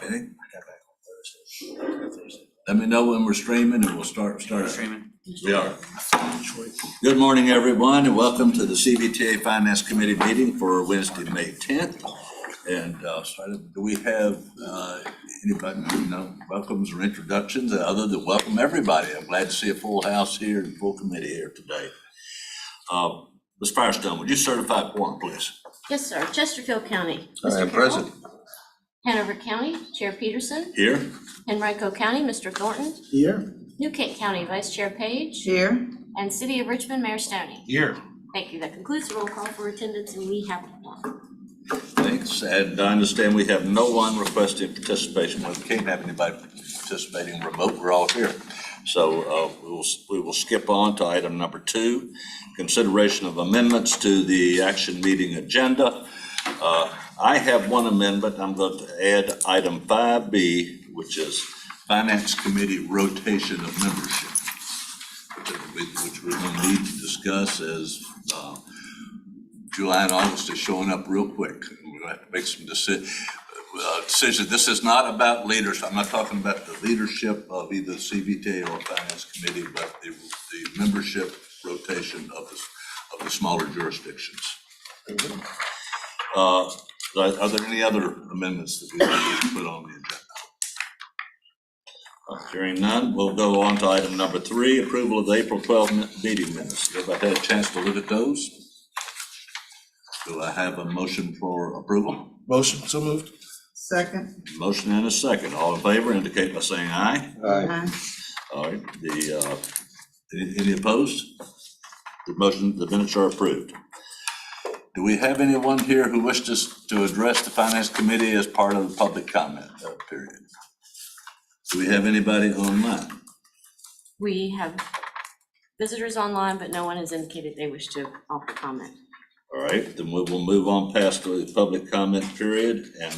Okay. Let me know when we're streaming and we'll start streaming. We are. Good morning, everyone, and welcome to the CVTA Finance Committee meeting for Wednesday, May 10th. And do we have anybody, welcomes or introductions other than welcome everybody? I'm glad to see a full house here and full committee here today. Ms. Firestone, would you certify quorum, please? Yes, sir. Chesterfield County. I am present. Hanover County, Chair Peterson. Here. Henrico County, Mr. Thornton. Here. New Kent County, Vice Chair Page. Here. And City of Richmond, Mayor Stoney. Here. Thank you. That concludes the roll call for attendance, and we have one. Thanks. And I understand we have no one requesting participation. We can't have anybody participating remote. We're all here. So we will skip on to item number 2, consideration of amendments to the action meeting agenda. I have one amendment. I'm going to add item 5B, which is Finance Committee rotation of membership, which we're going to need to discuss as July and August is showing up real quick. We're going to have to make some decisions. This is not about leaders. I'm not talking about the leadership of either CVTA or Finance Committee, but the membership rotation of the smaller jurisdictions. Are there any other amendments that we need to put on the agenda? Hearing none, we'll go on to item number 3, approval of the April 12th meeting minutes. Everybody had a chance to look at those? Do I have a motion for approval? Motion, so moved. Second. Motion and a second. All in favor indicate by saying aye. Aye. All right, any opposed? The minutes are approved. Do we have anyone here who wishes to address the Finance Committee as part of the public comment period? Do we have anybody online? We have visitors online, but no one has indicated they wish to offer comment. All right, then we will move on past the public comment period, and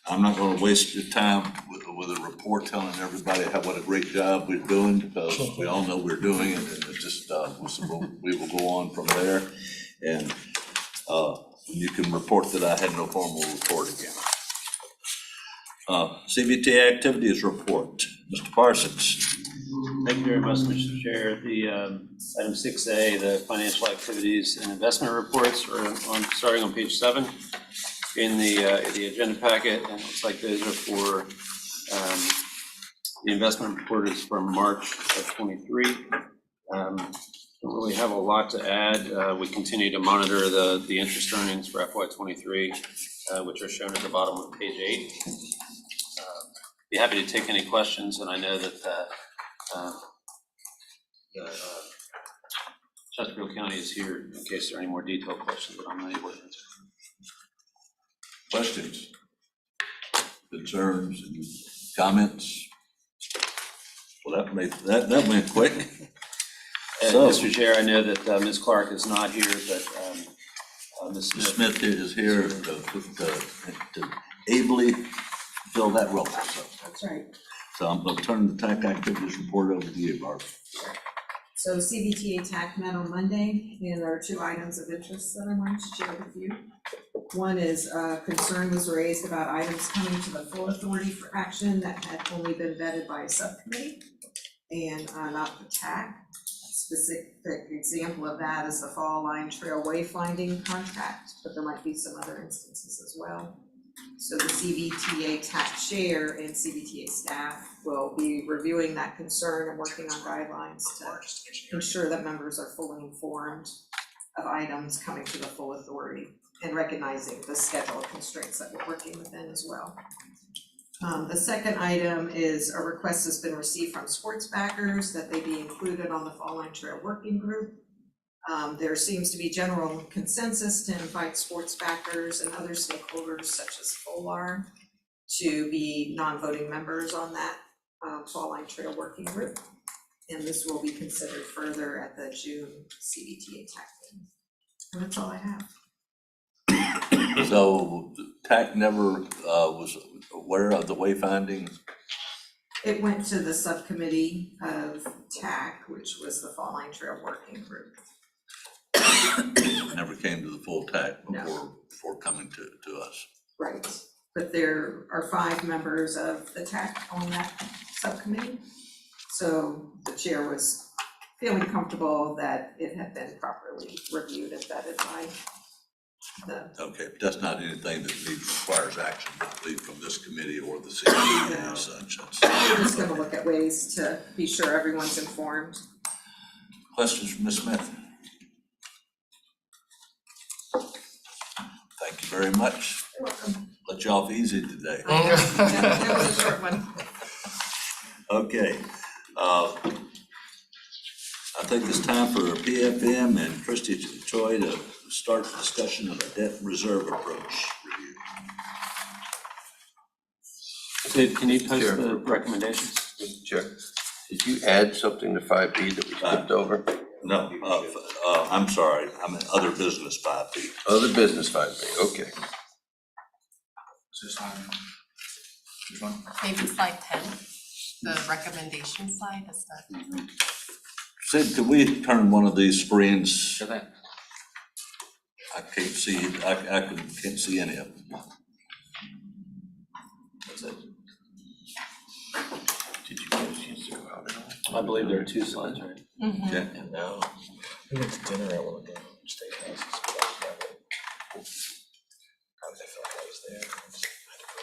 I'm not going to waste your time with a report telling everybody what a great job we're doing, because we all know we're doing it, and it's just we will go on from there, and you can report that I had no formal report again. CVTA activities report, Mr. Parsons. Thank you very much, Mr. Chair. The item 6A, the financial activities and investment reports are starting on page 7 in the agenda packet, and it looks like those are for the investment report is from March of 23. Don't really have a lot to add. We continue to monitor the interest earnings for FY23, which are shown at the bottom of page 8. Be happy to take any questions, and I know that Chesterfield County is here in case there are any more detailed questions that I'm not able to answer. Questions, concerns, and comments? Well, that went quick. So, Mr. Chair, I know that Ms. Clark is not here, but Ms. Smith is here to ably fill that role. That's right. So I'm going to turn the TAC activities report over to you, Barb. So CVTA TAC met on Monday, and there are 2 items of interest that I wanted to share with you. One is concern was raised about items coming to the full authority for action that had only been vetted by a subcommittee and not the TAC. A specific example of that is the Fall Line Trail wayfinding contract, but there might be some other instances as well. So the CVTA TAC chair and CVTA staff will be reviewing that concern and working on guidelines to ensure that members are fully informed of items coming to the full authority and recognizing the schedule constraints that we're working within as well. The second item is a request has been received from sports backers that they be included on the Fall Line Trail Working Group. There seems to be general consensus to invite sports backers and other stakeholders such as FOLAR to be non-voting members on that Fall Line Trail Working Group. And this will be considered further at the June CVTA TAC meeting. And that's all I have. So TAC never was aware of the wayfinding? It went to the subcommittee of TAC, which was the Fall Line Trail Working Group. Never came to the full TAC No. before coming to us. Right. but there are 5 members of the TAC on that subcommittee. So the chair was feeling comfortable that it had been properly reviewed and vetted by the. Okay, but that's not anything that requires action, I believe, from this committee or the CVTA as such. We're just gonna look at ways to be sure everyone's informed. Questions from Ms. Smith? Thank you very much. You're welcome. Let you off easy today. That was a short one. Okay, I think it's time for PFM and Christy Choi to start the discussion of a debt reserve approach review. Sid, can you post Sure. the recommendations? Mr. Chair, did you add something to 5B that we skipped over? No, I'm sorry, I'm in other business 5B. Other business 5B, okay. Is this on, which one? Maybe slide 10, the recommendation slide, is that? Sid, could we turn one of these screens? I can't see, can't see any of them. That's it. Did you get a chance to go out at all? I believe there are 2 slides, right? Okay. And now, we went to dinner at one of the state houses. How did I feel like I was there? I just had to go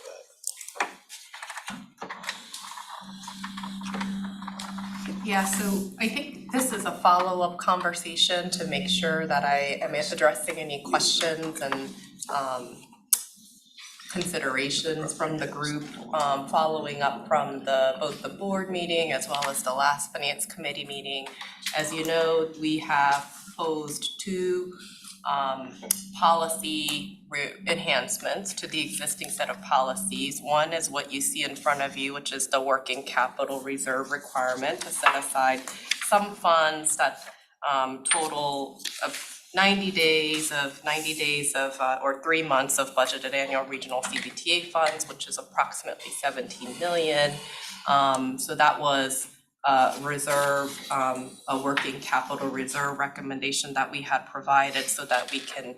back. Yeah, so I think this is a follow-up conversation to make sure that I am addressing any questions and considerations from the group, following up from both the board meeting as well as the last finance committee meeting. As you know, we have posed 2 policy enhancements to the existing set of policies. One is what you see in front of you, which is the working capital reserve requirement to set aside some funds that total of 90 days of or 3 months of budgeted annual regional CVTA funds, which is approximately 17 million. So that was reserve, a working capital reserve recommendation that we had provided so that we can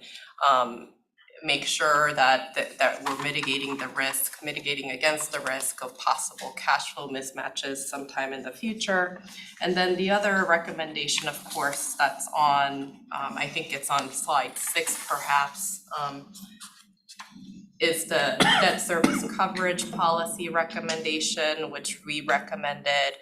make sure that we're mitigating against the risk of possible cash flow mismatches sometime in the future. And then the other recommendation, of course, that's on, I think it's on slide 6 perhaps, is the debt service coverage policy recommendation, which we recommended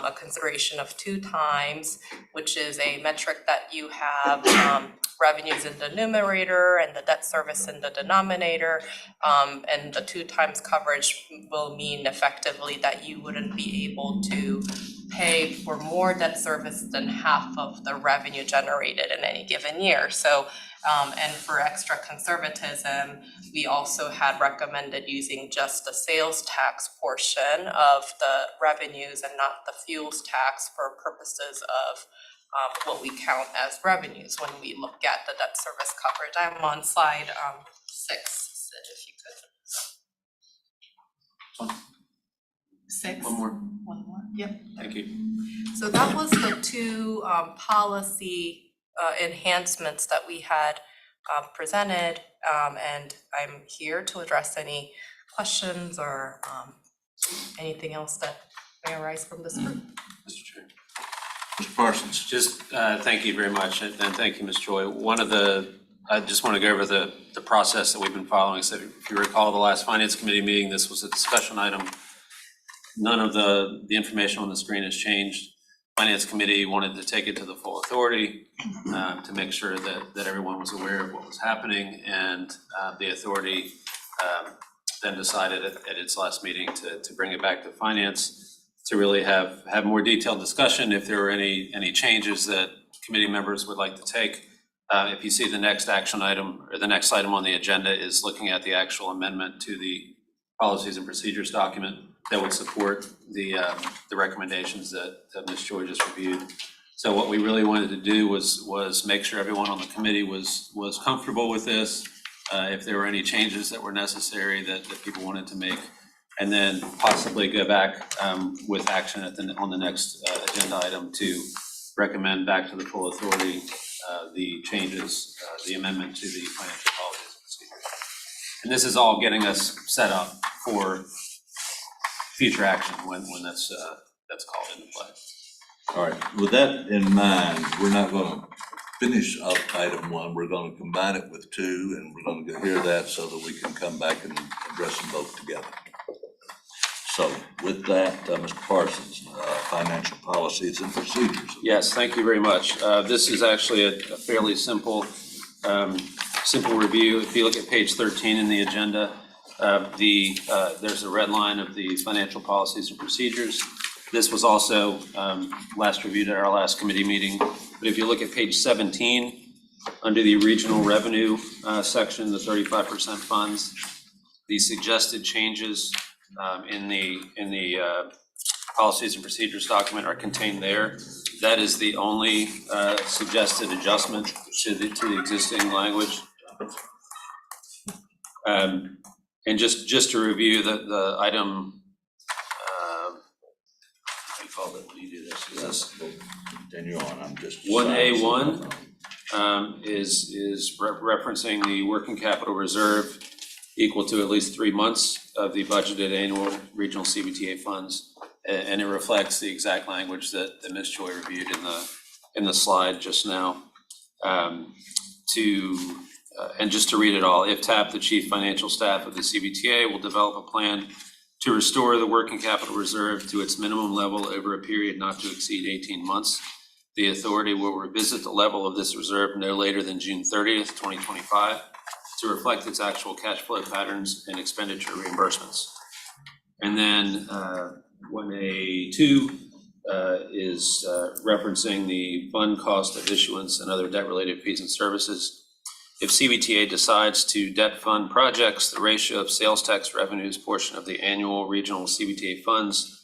a consideration of 2 times, which is a metric that you have revenues in the numerator and the debt service in the denominator. And the 2 times coverage will mean effectively that you wouldn't be able to pay for more debt service than half of the revenue generated in any given year. So, and for extra conservatism, we also had recommended using just the sales tax portion of the revenues and not the fuels tax for purposes of what we count as revenues when we look at the debt service coverage. I'm on slide 6, Sid, if you could. 6. One more. One more, yep. Thank you. So that was the 2 policy enhancements that we had presented, and I'm here to address any questions or anything else that may arise from this group. Mr. Chair. Mr. Parsons. Just thank you very much, and thank you, Ms. Choi. I just want to go over the process that we've been following. So if you recall the last Finance Committee meeting, this was a discussion item. None of the information on the screen has changed. Finance Committee wanted to take it to the full authority to make sure that everyone was aware of what was happening, and the authority then decided at its last meeting to bring it back to Finance to really have more detailed discussion if there were any changes that committee members would like to take. If you see the next action item, or the next item on the agenda is looking at the actual amendment to the policies and procedures document that would support the recommendations that Ms. Choi just reviewed. So what we really wanted to do was make sure everyone on the committee was comfortable with this. If there were any changes that were necessary that people wanted to make, and then possibly go back with action on the next agenda item to recommend back to the full authority the changes, the amendment to the financial policies and procedures. And this is all getting us set up for future action when that's called into play. All right, with that in mind, we're not gonna finish up item one, we're gonna combine it with two, and we're gonna go hear that so that we can come back and address them both together. So with that, Mr. Parsons, financial policies and procedures. Yes, thank you very much. This is actually a fairly simple review. If you look at page 13 in the agenda, there's a red line of the financial policies and procedures. This was also last reviewed at our last committee meeting. But if you look at page 17, under the regional revenue section, the 35% funds, the suggested changes in the policies and procedures document are contained there. That is the only suggested adjustment to the existing language. And just to review the item, what do you call it when you do this? Is this Continue on, I'm just. 1A1 is referencing the working capital reserve equal to at least 3 months of the budgeted annual regional CVTA funds. And it reflects the exact language that Ms. Choi reviewed in the slide just now. And just to read it all, if tapped, the chief financial staff of the CVTA will develop a plan to restore the working capital reserve to its minimum level over a period not to exceed 18 months. The authority will revisit the level of this reserve no later than June 30th, 2025 to reflect its actual cash flow patterns and expenditure reimbursements. And then 1A2 is referencing the fund cost of issuance and other debt-related fees and services. If CVTA decides to debt fund projects, the ratio of sales tax revenues portion of the annual regional CVTA funds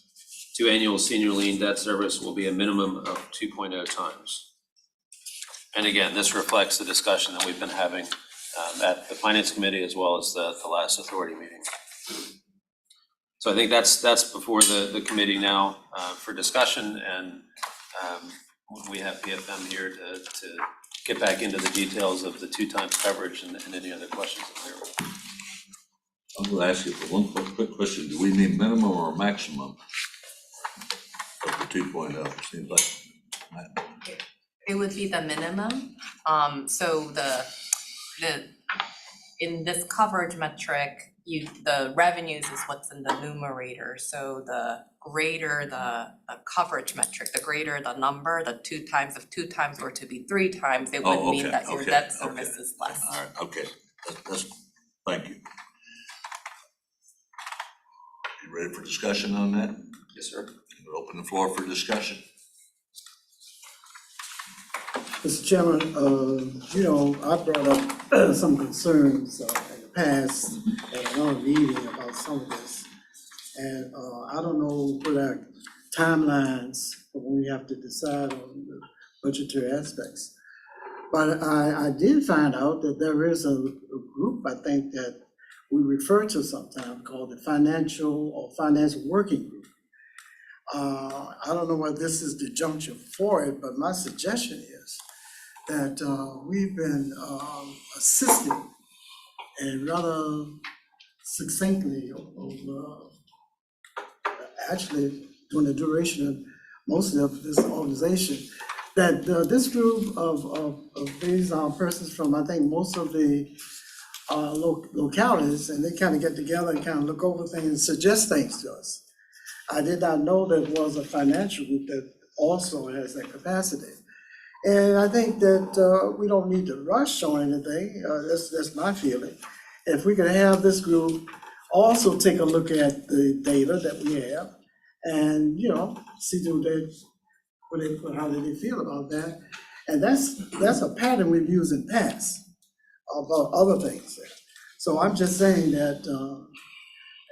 to annual senior lien debt service will be a minimum of 2.0 times. And again, this reflects the discussion that we've been having at the Finance Committee as well as the last authority meeting. So I think that's before the committee now for discussion, and we have PFM here to get back into the details of the 2 times coverage and any other questions that there were. I'm gonna ask you for one quick question. Do we need minimum or maximum of the 2.0? Seems like. It would be the minimum. So in this coverage metric, the revenues is what's in the numerator. So the greater the coverage metric, the greater the number, the 2 times, if 2 times were to be 3 times, it would mean that your debt service is less. All right, okay, that's, thank you. You ready for discussion on that? Yes, sir. We'll open the floor for discussion. Mr. Chairman, I brought up some concerns in the past at another meeting about some of this. And I don't know what our timelines for when we have to decide on the budgetary aspects. But I did find out that there is a group, I think, that we refer to sometimes called the Finance Working Group. I don't know whether this is the juncture for it, but my suggestion is that we've been assisted and rather succinctly actually during the duration of mostly of this organization, that this group of these persons from, I think, most of the localities, and they kind of get together and kind of look over things and suggest things to us. I did not know that it was a financial group that also has that capacity. And I think that we don't need to rush on anything. That's my feeling. If we could have this group also take a look at the data that we have and, see how they feel about that. And that's a pattern we've used in the past about other things. So I'm just saying that,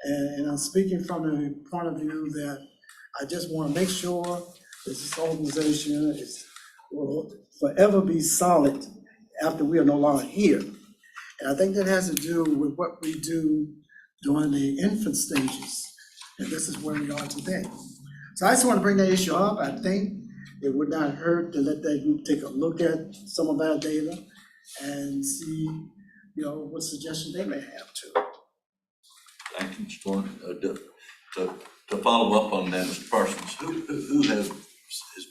and I'm speaking from the point of view that I just want to make sure that this organization will forever be solid after we are no longer here. And I think that has to do with what we do during the infant stages. And this is where we are today. So I just want to bring that issue up. I think it would not hurt to let that group take a look at some of our data and see what suggestions they may have too. Thank you, Mr. Thorne. To follow up on that, Mr. Parsons, who has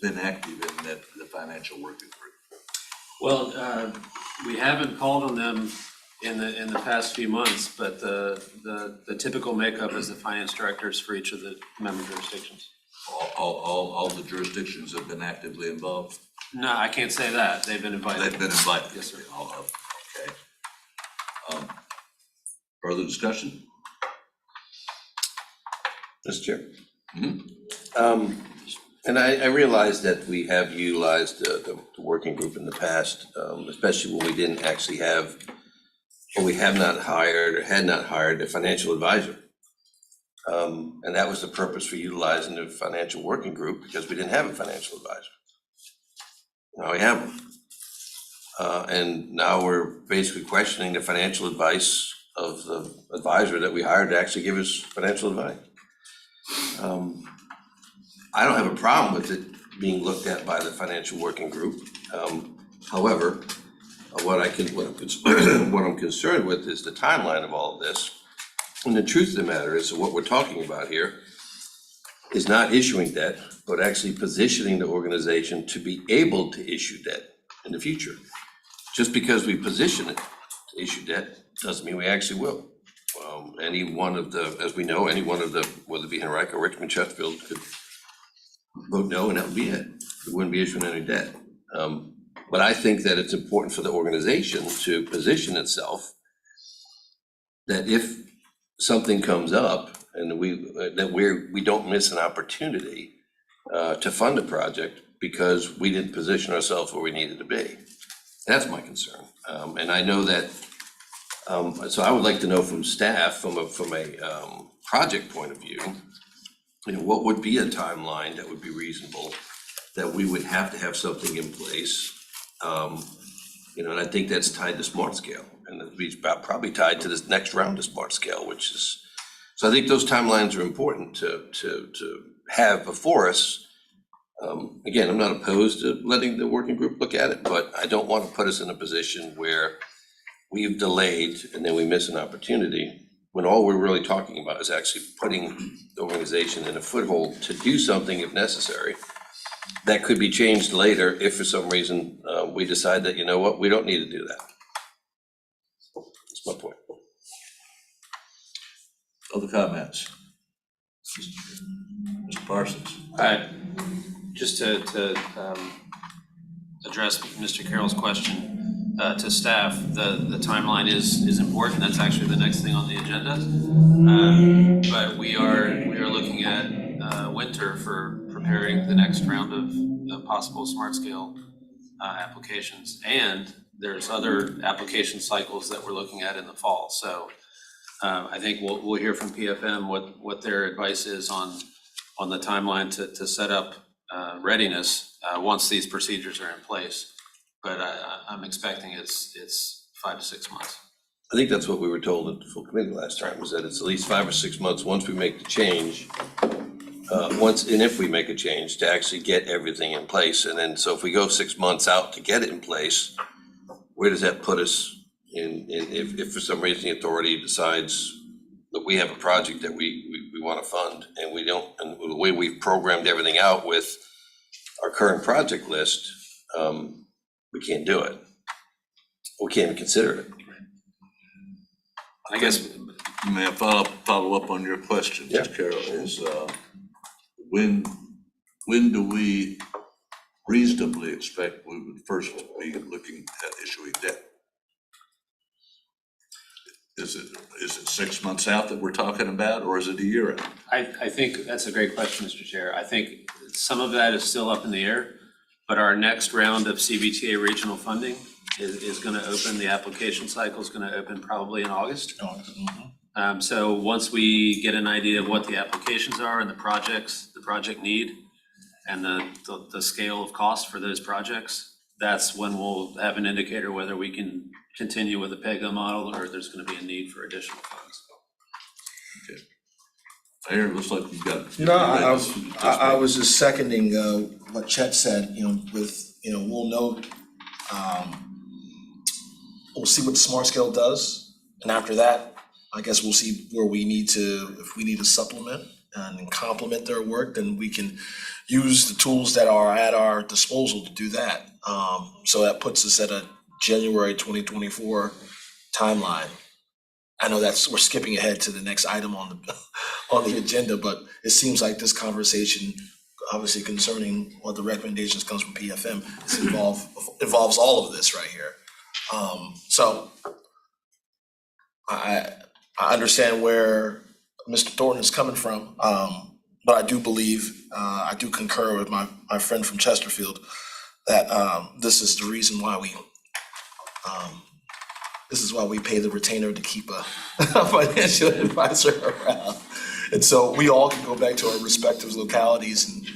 been active in the financial working group? Well, we haven't called on them in the past few months, but the typical makeup is the finance directors for each of the member jurisdictions. All the jurisdictions have been actively involved? No, I can't say that. They've been invited. They've been invited? Yes, sir. Okay. Further discussion? Mr. Chair. And I realize that we have utilized the working group in the past, especially when we didn't actually have, or we have not hired or had not hired a financial advisor. And that was the purpose for utilizing the financial working group, because we didn't have a financial advisor. Now we have one. And now we're basically questioning the financial advice of the advisor that we hired to actually give us financial advice. I don't have a problem with it being looked at by the financial working group. However, what I'm concerned with is the timeline of all of this. And the truth of the matter is that what we're talking about here is not issuing debt, but actually positioning the organization to be able to issue debt in the future. Just because we position it to issue debt doesn't mean we actually will. Any one of the, as we know, any one of the, whether it be Henrico or Richmond, Chesterfield, could vote no, and that would be it. We wouldn't be issuing any debt. But I think that it's important for the organization to position itself that if something comes up and we don't miss an opportunity to fund a project because we didn't position ourselves where we needed to be. That's my concern. And I know that, so I would like to know from staff, from a project point of view, what would be a timeline that would be reasonable, that we would have to have something in place? And I think that's tied to smart scale, and it'd be probably tied to this next round of smart scale, which is, so I think those timelines are important to have before us. Again, I'm not opposed to letting the working group look at it, but I don't want to put us in a position where we've delayed and then we miss an opportunity, when all we're really talking about is actually putting the organization in a foothold to do something if necessary. That could be changed later if for some reason we decide that, you know what, we don't need to do that. That's my point. Other comments? Mr. Parsons? Just to address Mr. Carroll's question to staff, the timeline is important. That's actually the next thing on the agenda. But we are looking at winter for preparing the next round of possible smart scale applications. And there's other application cycles that we're looking at in the fall. So I think we'll hear from PFM what their advice is on the timeline to set up readiness once these procedures are in place. But I'm expecting it's 5 to 6 months. I think that's what we were told at the full committee last time, was that it's at least 5 or 6 months once we make the change, if we make a change, to actually get everything in place. And then, so if we go 6 months out to get it in place, where does that put us in if for some reason the authority decides that we have a project that we want to fund and we don't, and the way we've programmed everything out with our current project list, we can't do it. We can't even consider it. I guess, May I follow up on your question, Yeah. Mr. Carroll, is when do we reasonably expect we would first be looking at issuing debt? Is it 6 months out that we're talking about, or is it a year out? I think that's a great question, Mr. Chair. I think some of that is still up in the air, but our next round of CVTA regional funding is going to open, the application cycle is going to open probably in August. So once we get an idea of what the applications are and the project need, and the scale of cost for those projects, that's when we'll have an indicator whether we can continue with the PEGA model or there's going to be a need for additional funds. Okay. Mayor, it looks like you've got. No, I was just seconding what Chet said, with, we'll know we'll see what the Smart Scale does, and after that, I guess we'll see where we need to, if we need to supplement and complement their work, then we can use the tools that are at our disposal to do that. So that puts us at a January 2024 timeline. I know we're skipping ahead to the next item on the agenda, but it seems like this conversation, obviously concerning what the recommendations comes from PFM, involves all of this right here. So I understand where Mr. Thornton is coming from, but I do believe, I do concur with my friend from Chesterfield that this is the reason why we pay the retainer to keep a financial advisor around. And so we all can go back to our respective localities and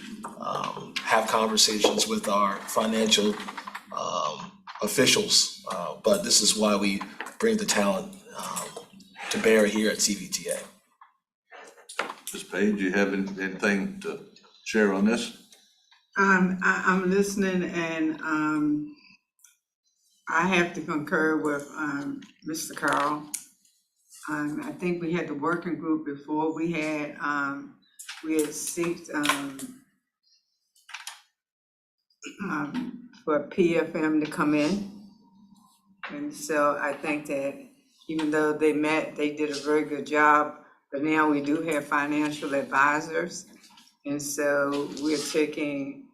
have conversations with our financial officials. But this is why we bring the talent to bear here at CVTA. Ms. Page, you have anything to share on this? I'm listening and I have to concur with Mr. Carl. I think we had the working group before. We had sought for PFM to come in. And so I think that even though they met, they did a very good job. But now we do have financial advisors. And so we're taking,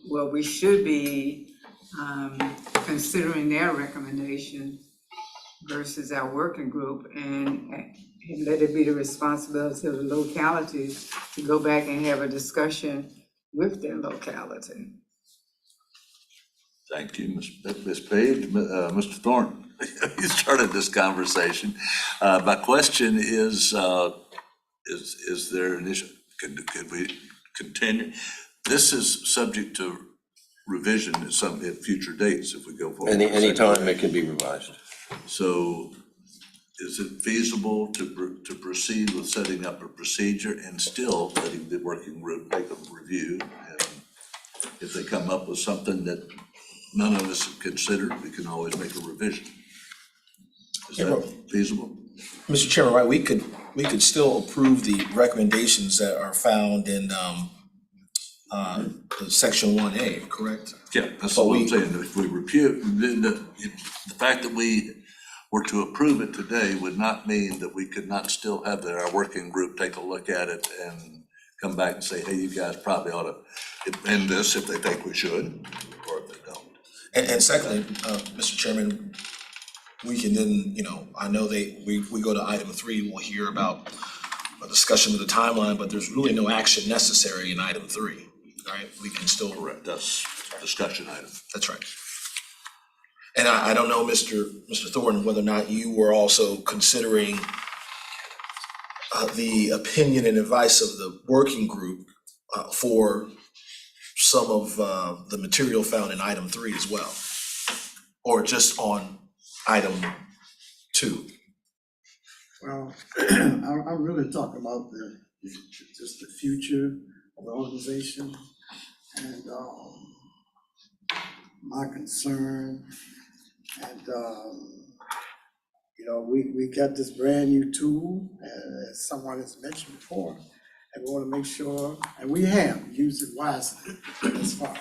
well, we should be considering their recommendation versus our working group, and let it be the responsibility of the localities to go back and have a discussion with their locality. Thank you, Ms. Page. Mr. Thornton, you started this conversation. My question is there an issue? Could we continue? This is subject to revision at future dates if we go forward. Any time it can be revised. So is it feasible to proceed with setting up a procedure and still letting the working group take a review? And if they come up with something that none of us have considered, we can always make a revision. Is that feasible? Mr. Chairman, right, we could still approve the recommendations that are found in section 1A, correct? Yeah, that's what I'm saying. If we the fact that we were to approve it today would not mean that we could not still have our working group take a look at it and come back and say, hey, you guys probably ought to amend this if they think we should, or if they don't. And secondly, Mr. Chairman, we can then, I know we go to item 3, we'll hear about a discussion of the timeline, but there's really no action necessary in item 3, right? We can still. Correct, that's a discussion item. That's right. And I don't know, Mr. Thornton, whether or not you were also considering the opinion and advice of the working group for some of the material found in item 3 as well, or just on item 2. Well, I'm really talking about just the future of the organization and my concern. And we got this brand new tool, as someone has mentioned before, and we want to make sure, and we have used it wisely thus far.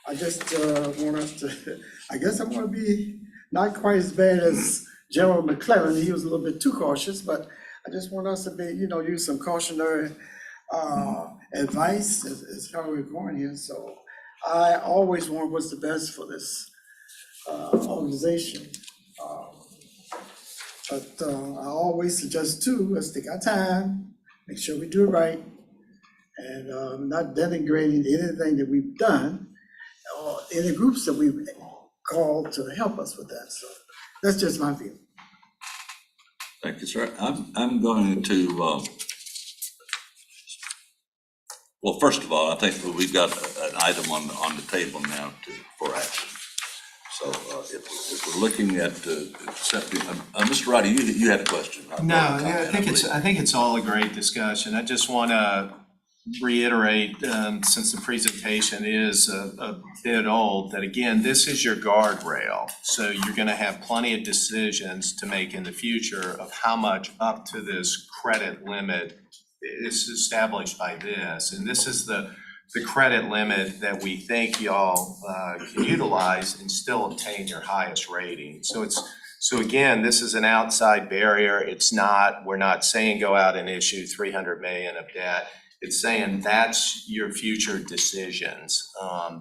I just want us to, I guess I want to be not quite as bad as General McClellan. He was a little bit too cautious, but I just want us to be, use some cautionary advice as how we're going here. So I always want what's the best for this organization. But I always suggest too, let's take our time, make sure we do it right, and not denigrating anything that we've done or any groups that we've called to help us with that. So that's just my view. Thank you, sir. I'm going to, well, first of all, I think we've got an item on the table now for action. So if we're looking at accepting, Mr. Roddy, you had a question. No, I think it's all a great discussion. I just want to reiterate, since the presentation is a bit old, that again, this is your guardrail. So you're gonna have plenty of decisions to make in the future of how much up to this credit limit is established by this. And this is the credit limit that we think y'all can utilize and still obtain your highest rating. So again, this is an outside barrier. It's not, we're not saying go out and issue 300 million of debt. It's saying that's your future decisions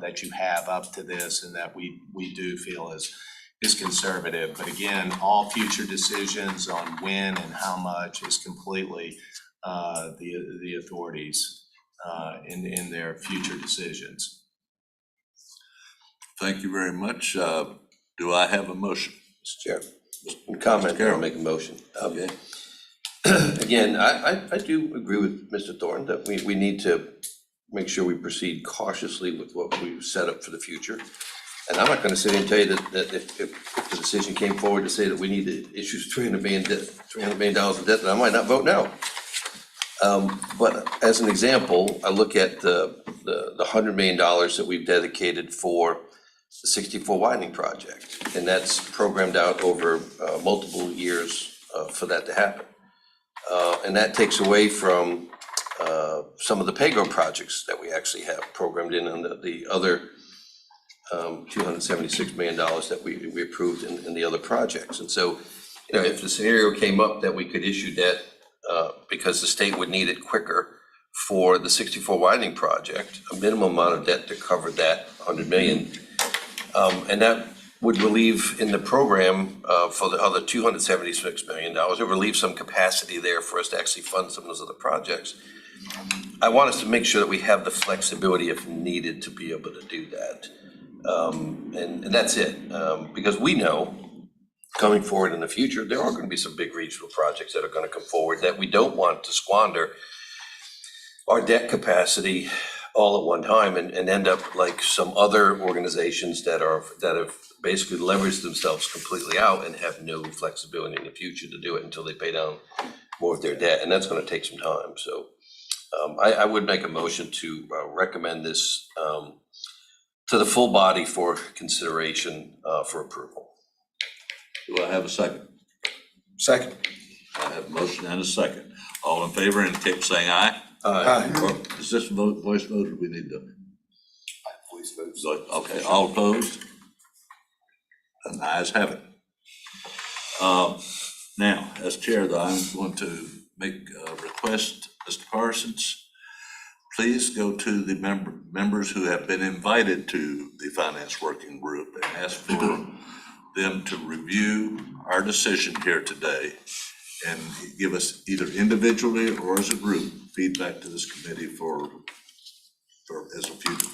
that you have up to this, and that we do feel is conservative. But again, all future decisions on when and how much is completely the authorities in their future decisions. Thank you very much. Do I have a motion? Mr. Chair, comment, Carroll. I'll make a motion. Okay. Again, I do agree with Mr. Thornton that we need to make sure we proceed cautiously with what we've set up for the future. And I'm not gonna sit here and tell you that if the decision came forward to say that we need to issue $300 million in debt, then I might not vote no. But as an example, I look at the $100 million that we've dedicated for the 64 widening project, and that's programmed out over multiple years for that to happen. And that takes away from some of the PAYGO projects that we actually have programmed in on the other $276 million that we approved in the other projects. And so, you know, if the scenario came up that we could issue debt because the state would need it quicker for the 64 widening project, a minimum amount of debt to cover that 100 million. And that would relieve in the program for the other $276 million, it would relieve some capacity there for us to actually fund some of those other projects. I want us to make sure that we have the flexibility if needed to be able to do that. And that's it, because we know coming forward in the future, there are going to be some big regional projects that are going to come forward that we don't want to squander our debt capacity all at one time and end up like some other organizations that have basically leveraged themselves completely out and have no flexibility in the future to do it until they pay down more of their debt, and that's going to take some time. So I would make a motion to recommend this to the full body for consideration for approval. Do I have a second? Second. I have a motion and a second. All in favor indicate by saying aye. Aye. Or is this voice vote, or we need to? Voice vote. Okay, all opposed? And the ayes have it. Now, as chair, though, I'm going to make a request, Mr. Parsons. Please go to the members who have been invited to the Finance Working Group and ask for them to review our decision here today and give us either individually or as a group feedback to this committee for as a future,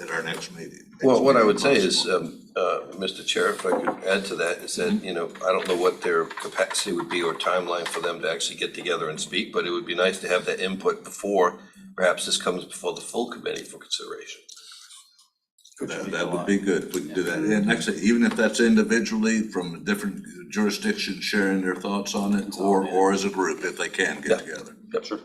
at our next meeting. Well, what I would say is, Mr. Chair, if I could add to that, is that, you know, I don't know what their capacity would be or timeline for them to actually get together and speak, but it would be nice to have that input before perhaps this comes before the full committee for consideration. That would be good if we could do that. And actually, even if that's individually from different jurisdictions sharing their thoughts on it, or as a group, if they can get together. Yep, sure.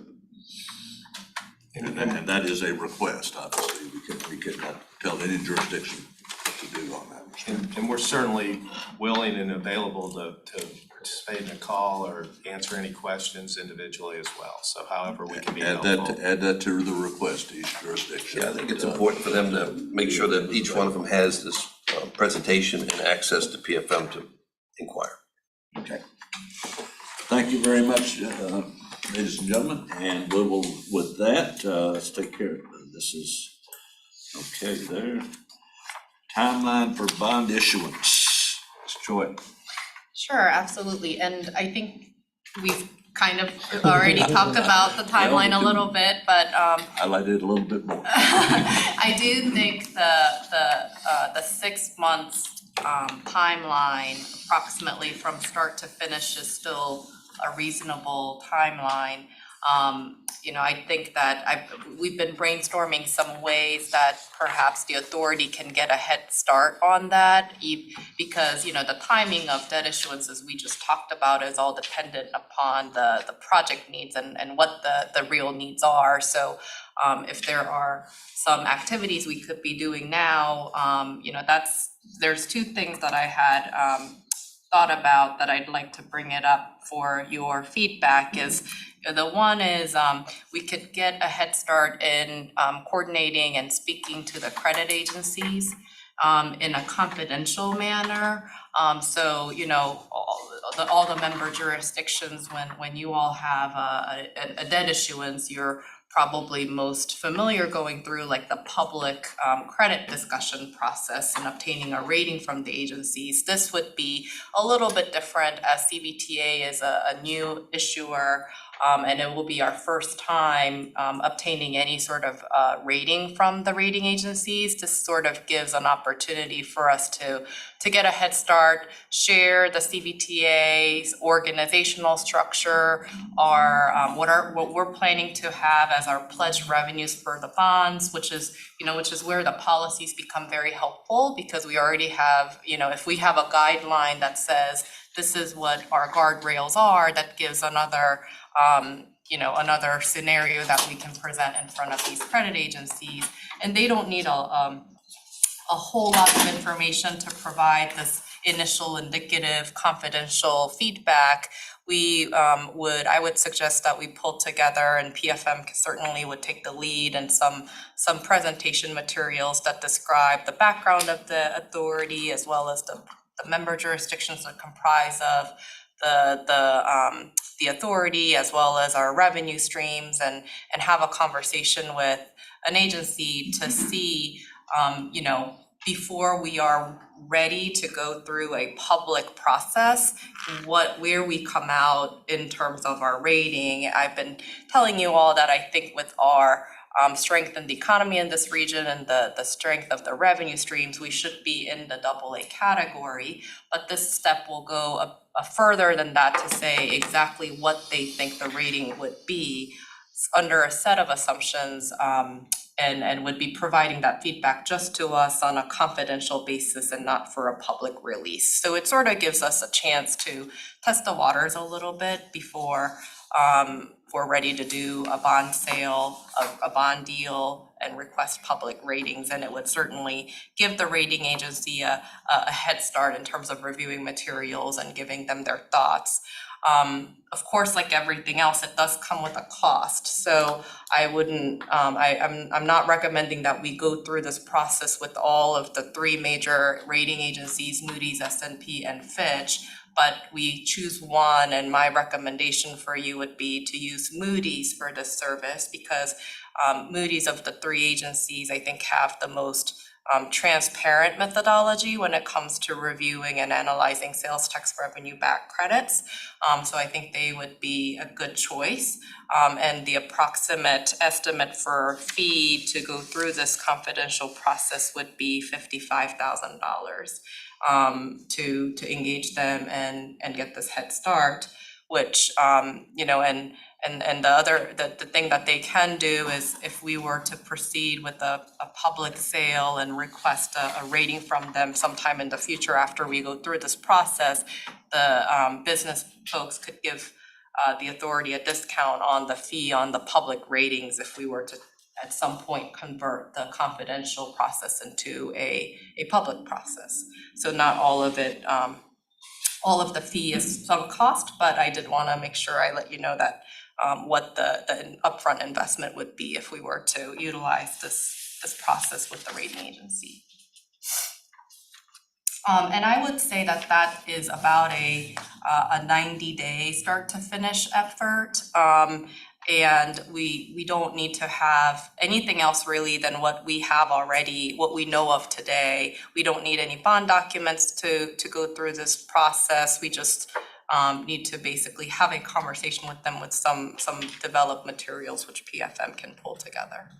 And that is a request, obviously. We cannot tell any jurisdiction what to do on that. And we're certainly willing and available to participate in a call or answer any questions individually as well. So however we can be helpful. Add that to the request, each jurisdiction. Yeah, I think it's important for them to make sure that each one of them has this presentation and access to PFM to inquire. Okay. Thank you very much, ladies and gentlemen, and we will, with that, let's take care of it. This is, okay, there. Timeline for bond issuance. Ms. Choi. Sure, absolutely, and I think we've kind of already talked about the timeline a little bit, but Highlight it a little bit more. I do think the 6 months timeline approximately from start to finish is still a reasonable timeline. I think that we've been brainstorming some ways that perhaps the authority can get a head start on that, because, the timing of debt issuances we just talked about is all dependent upon the project needs and what the real needs are. So if there are some activities we could be doing now, there's two things that I had thought about that I'd like to bring it up for your feedback is, the one is we could get a head start in coordinating and speaking to the credit agencies in a confidential manner. So, all the member jurisdictions, when you all have a debt issuance, you're probably most familiar going through like the public credit discussion process and obtaining a rating from the agencies. This would be a little bit different, as CVTA is a new issuer, and it will be our first time obtaining any sort of rating from the rating agencies. This sort of gives an opportunity for us to get a head start, share the CVTA's organizational structure, what we're planning to have as our pledged revenues for the bonds, which is where the policies become very helpful, because we already have, if we have a guideline that says this is what our guardrails are, that gives another scenario that we can present in front of these credit agencies, and they don't need a whole lot of information to provide this initial indicative confidential feedback. I would suggest that we pull together, and PFM certainly would take the lead, and some presentation materials that describe the background of the authority, as well as the member jurisdictions that comprise of the authority, as well as our revenue streams, and have a conversation with an agency to see, before we are ready to go through a public process, where we come out in terms of our rating. I've been telling you all that I think with our strength in the economy in this region and the strength of the revenue streams, we should be in the AA category. But this step will go a further than that to say exactly what they think the rating would be under a set of assumptions, and would be providing that feedback just to us on a confidential basis and not for a public release. So it sort of gives us a chance to test the waters a little bit before we're ready to do a bond sale, a bond deal, and request public ratings. And it would certainly give the rating agency a head start in terms of reviewing materials and giving them their thoughts. Of course, like everything else, it does come with a cost. So I wouldn't, I'm not recommending that we go through this process with all of the three major rating agencies, Moody's, S&P, and Fitch, but we choose one, and my recommendation for you would be to use Moody's for this service, because Moody's, of the three agencies, I think have the most transparent methodology when it comes to reviewing and analyzing sales tax revenue back credits. So I think they would be a good choice. And the approximate estimate for fee to go through this confidential process would be $55,000 to engage them and get this head start, which, and the thing that they can do is, if we were to proceed with a public sale and request a rating from them sometime in the future after we go through this process, the business folks could give the authority a discount on the fee on the public ratings if we were to at some point convert the confidential process into a public process. So not all of it, all of the fee is some cost, but I did want to make sure I let you know that what the upfront investment would be if we were to utilize this process with the rating agency. And I would say that is about a 90-day start to finish effort. And we don't need to have anything else really than what we have already, what we know of today. We don't need any bond documents to go through this process. We just need to basically have a conversation with them with some developed materials which PFM can pull together.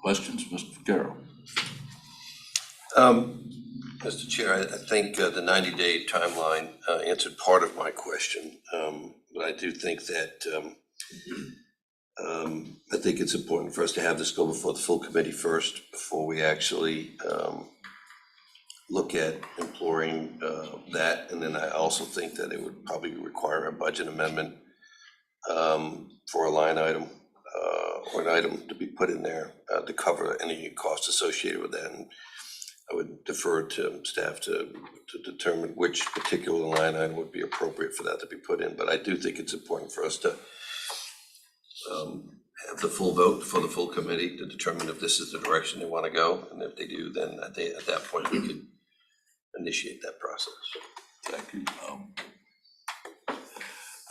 Questions, Mr. Carroll? Mr. Chair, I think the 90-day timeline answered part of my question. but I do think that, I think it's important for us to have this go before the full committee first, before we actually, look at imploring, that. And then I also think that it would probably require a budget amendment, for a line item, or an item to be put in there, to cover any costs associated with that. And I would defer to staff to determine which particular line item would be appropriate for that to be put in. But I do think it's important for us to have the full vote for the full committee to determine if this is the direction they want to go. And if they do, then at that point, we could initiate that process. Thank you.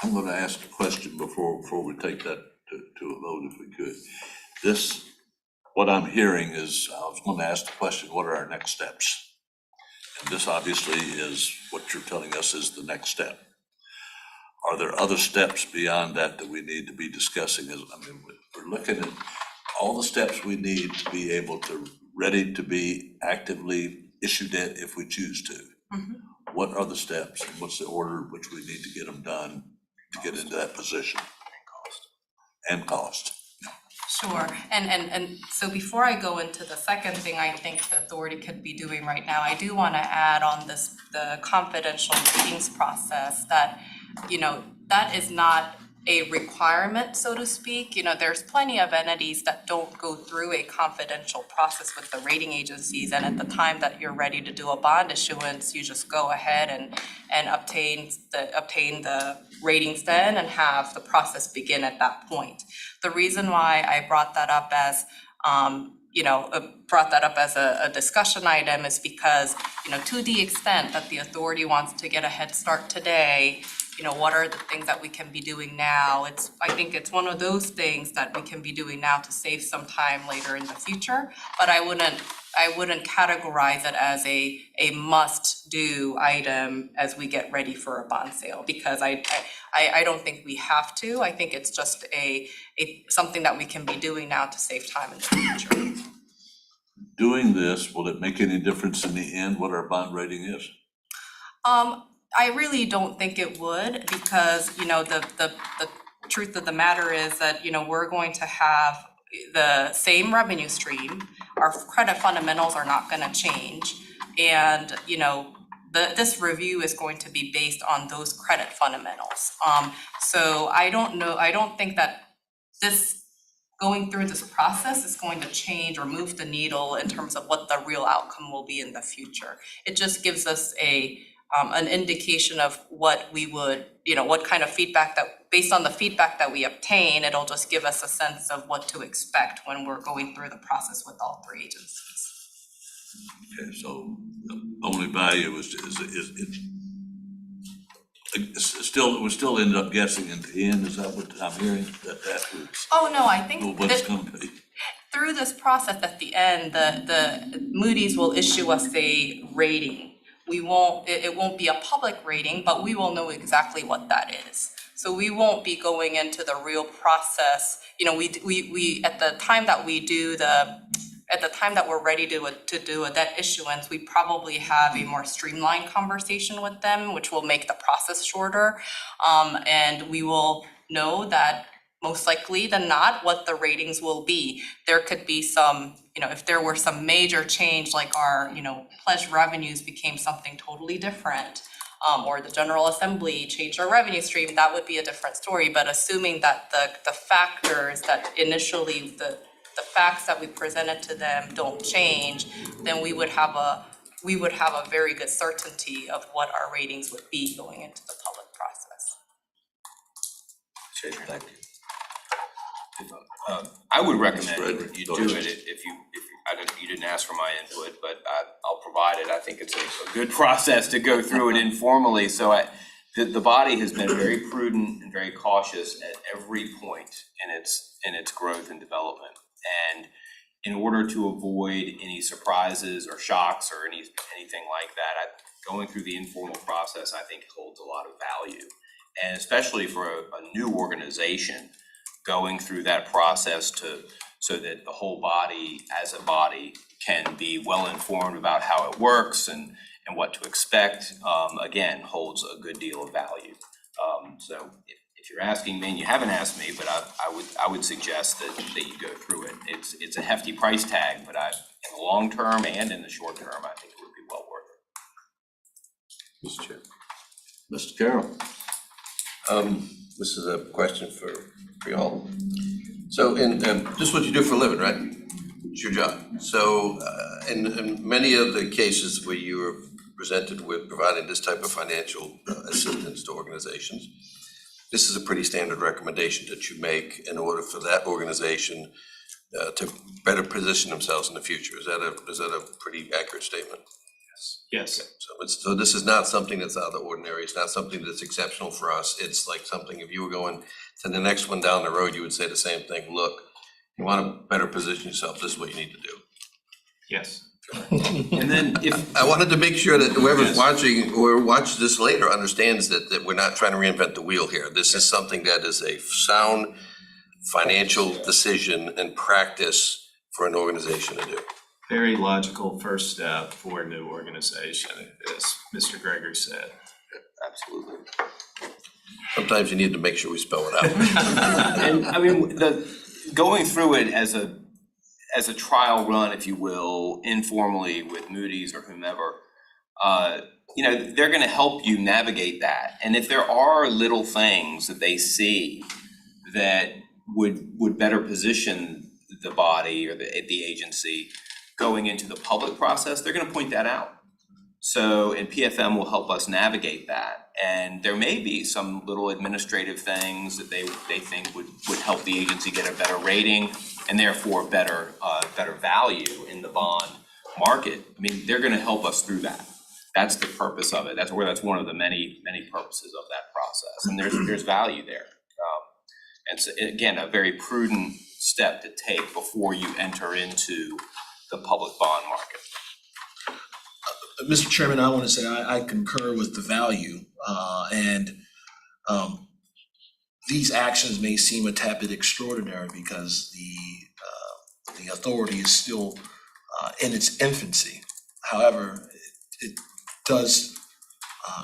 I'm gonna ask a question before we take that to a vote, if we could. This, what I'm hearing is, I was gonna ask the question, what are our next steps? And this obviously is, what you're telling us is the next step. Are there other steps beyond that we need to be discussing? We're looking at all the steps we need to be able to, ready to be actively issue debt if we choose to. What are the steps, and what's the order in which we need to get them done to get into that position? And cost. Sure, and so before I go into the second thing I think the authority could be doing right now, I do wanna add on this, the confidential meetings process, that, that is not a requirement, so to speak. There's plenty of entities that don't go through a confidential process with the rating agencies, and at the time that you're ready to do a bond issuance, you just go ahead and obtain the ratings then and have the process begin at that point. The reason why I brought that up as a discussion item is because, to the extent that the authority wants to get a head start today, what are the things that we can be doing now? I think it's one of those things that we can be doing now to save some time later in the future, but I wouldn't categorize it as a must-do item as we get ready for a bond sale, because I don't think we have to. I think it's just something that we can be doing now to save time in the future. Doing this, will it make any difference in the end what our bond rating is? I really don't think it would, because, the truth of the matter is that, we're going to have the same revenue stream. Our credit fundamentals are not gonna change. And, this review is going to be based on those credit fundamentals. So I don't think that going through this process is going to change or move the needle in terms of what the real outcome will be in the future. It just gives us an indication of what we would, what kind of feedback based on the feedback that we obtain, it'll just give us a sense of what to expect when we're going through the process with all three agencies. Okay, so the only value is it would still end up guessing in the end, is that what I'm hearing? That was. Oh, no, I think What it's gonna be. through this process at the end, the Moody's will issue us a rating. It won't be a public rating, but we will know exactly what that is. So we won't be going into the real process. We at the time that we're ready to do a debt issuance, we probably have a more streamlined conversation with them, which will make the process shorter. And we will know that most likely than not what the ratings will be. There could be some, if there were some major change, like our, pledged revenues became something totally different, or the General Assembly changed our revenue stream, that would be a different story. But assuming that the factors that initially, the facts that we presented to them don't change, then we would have a very good certainty of what our ratings would be going into the public process. Thank you. I would recommend Frederick, you go do ahead. it if you didn't ask for my input, but I'll provide it. I think it's a good process to go through it informally. So the body has been very prudent and very cautious at every point in its growth and development. And in order to avoid any surprises or shocks or anything like that, going through the informal process, I think, holds a lot of value. And especially for a new organization, going through that process so that the whole body as a body can be well informed about how it works and what to expect, again, holds a good deal of value. So if you're asking me, and you haven't asked me, but I would suggest that you go through it. It's a hefty price tag, but in the long term and in the short term, I think it would be well worth it. Mr. Chair. Mr. Carroll? This is a question for y'all. So this is what you do for a living, right? It's your job. So in many of the cases where you are presented with providing this type of financial assistance to organizations, this is a pretty standard recommendation that you make in order for that organization to better position themselves in the future. Is that a pretty accurate statement? Yes. So this is not something that's out of the ordinary. It's not something that's exceptional for us. It's like something, if you were going to the next one down the road, you would say the same thing. Look, you want to better position yourself, this is what you need to do. Yes. And then if, I wanted to make sure that whoever's watching or watches this later understands that we're not trying to reinvent the wheel here. This is something that is a sound financial decision and practice for an organization to do. Very logical first step for a new organization, as Mr. Gregory said. absolutely. Sometimes you need to make sure we spell it out. And I mean, going through it as a trial run, if you will, informally with Moody's or whomever, they're gonna help you navigate that. And if there are little things that they see that would better position the body or the agency going into the public process, they're gonna point that out. So, and PFM will help us navigate that. And there may be some little administrative things that they think would help the agency get a better rating and therefore better value in the bond market. I mean, they're gonna help us through that. That's the purpose of it. That's one of the many purposes of that process. And there's value there. And so, again, a very prudent step to take before you enter into the public bond market. Mr. Chairman, I want to say I concur with the value, and these actions may seem a tad bit extraordinary because the authority is still in its infancy. However, it does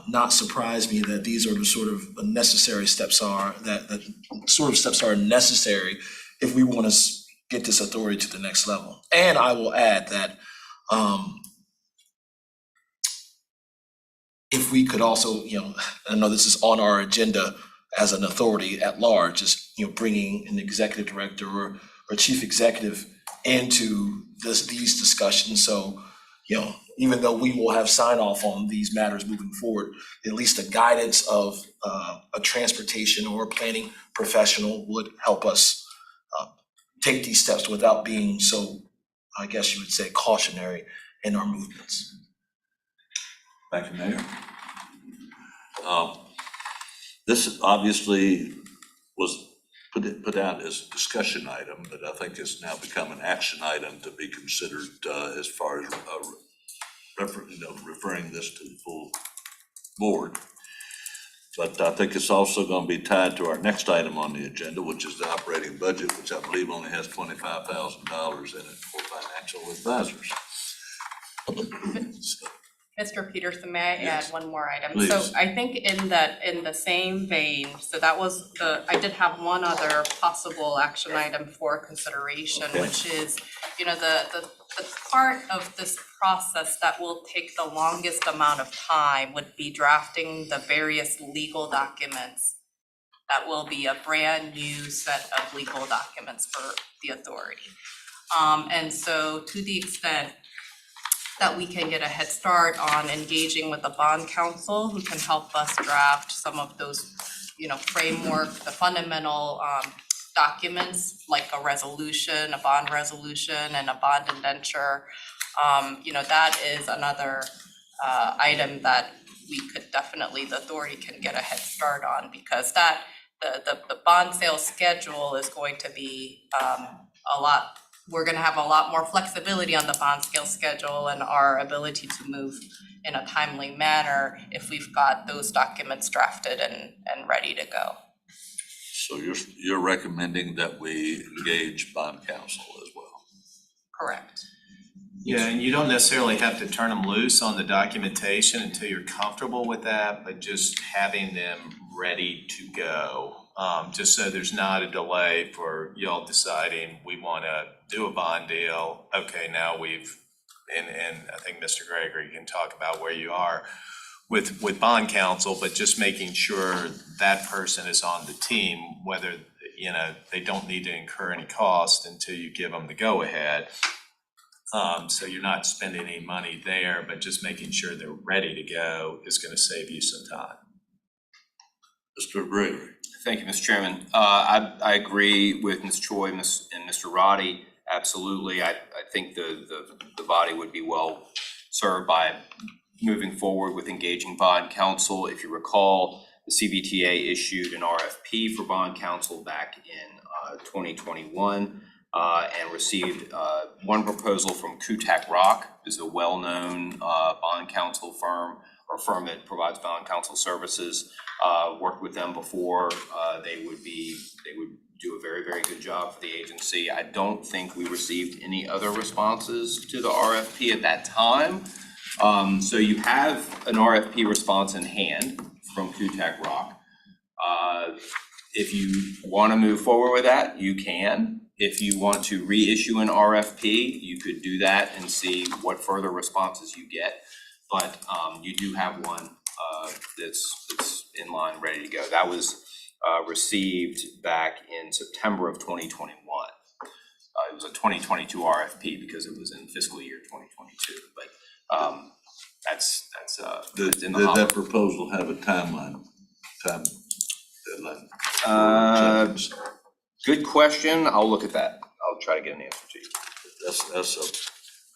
not surprise me that these are the sort of necessary steps that sort of steps are necessary if we want to get this authority to the next level. And I will add that if we could also, I know this is on our agenda as an authority at large, is bringing an executive director or chief executive into these discussions. So, even though we will have sign off on these matters moving forward, at least the guidance of a transportation or a planning professional would help us take these steps without being so, I guess you would say, cautionary in our movements. Thank you, Mayor. This obviously was put out as a discussion item, but I think it's now become an action item to be considered as far as referring this to the full board. But I think it's also going to be tied to our next item on the agenda, which is the operating budget, which I believe only has $25,000 in it for financial advisors. So, Mr. Peterson, may I Yes. add one more item? Please. So I think in the same vein, so that was I did have one other possible action item for consideration, Okay. which is, the part of this process that will take the longest amount of time would be drafting the various legal documents. That will be a brand new set of legal documents for the authority. And so to the extent that we can get a head start on engaging with the bond counsel who can help us draft some of those, framework, the fundamental documents like a resolution, a bond resolution and a bond indenture. That is another item that we could definitely, the authority can get a head start on, because that the bond sales schedule is going to be we're gonna have a lot more flexibility on the bond sale schedule and our ability to move in a timely manner if we've got those documents drafted and ready to go. So you're recommending that we engage bond counsel as well? Correct. Yeah, and you don't necessarily have to turn them loose on the documentation until you're comfortable with that, but just having them ready to go just so there's not a delay for y'all deciding we wanna do a bond deal. Okay, now and I think Mr. Gregory can talk about where you are with bond counsel, but just making sure that person is on the team, whether, they don't need to incur any cost until you give them the go-ahead. So you're not spending any money there, but just making sure they're ready to go is gonna save you some time. Mr. Gregory. Thank you, Mr. Chairman. I agree with Ms. Choi and Mr. Roddy, absolutely. I think the body would be well served by moving forward with engaging bond counsel. If you recall, the CVTA issued an RFP for bond counsel back in 2021 and received one proposal from Kutak Rock, is a well-known bond counsel firm, or firm that provides bond counsel services. Worked with them before. They would do a very, very good job for the agency. I don't think we received any other responses to the RFP at that time. So you have an RFP response in hand from Kutak Rock. If you want to move forward with that, you can. If you want to reissue an RFP, you could do that and see what further responses you get. But you do have one that's in line, ready to go. That was received back in September of 2021. It was a 2022 RFP because it was in fiscal year 2022. But that's in the Did that proposal have a time deadline? Good question. I'll look at that. I'll try to get an answer to you. That's a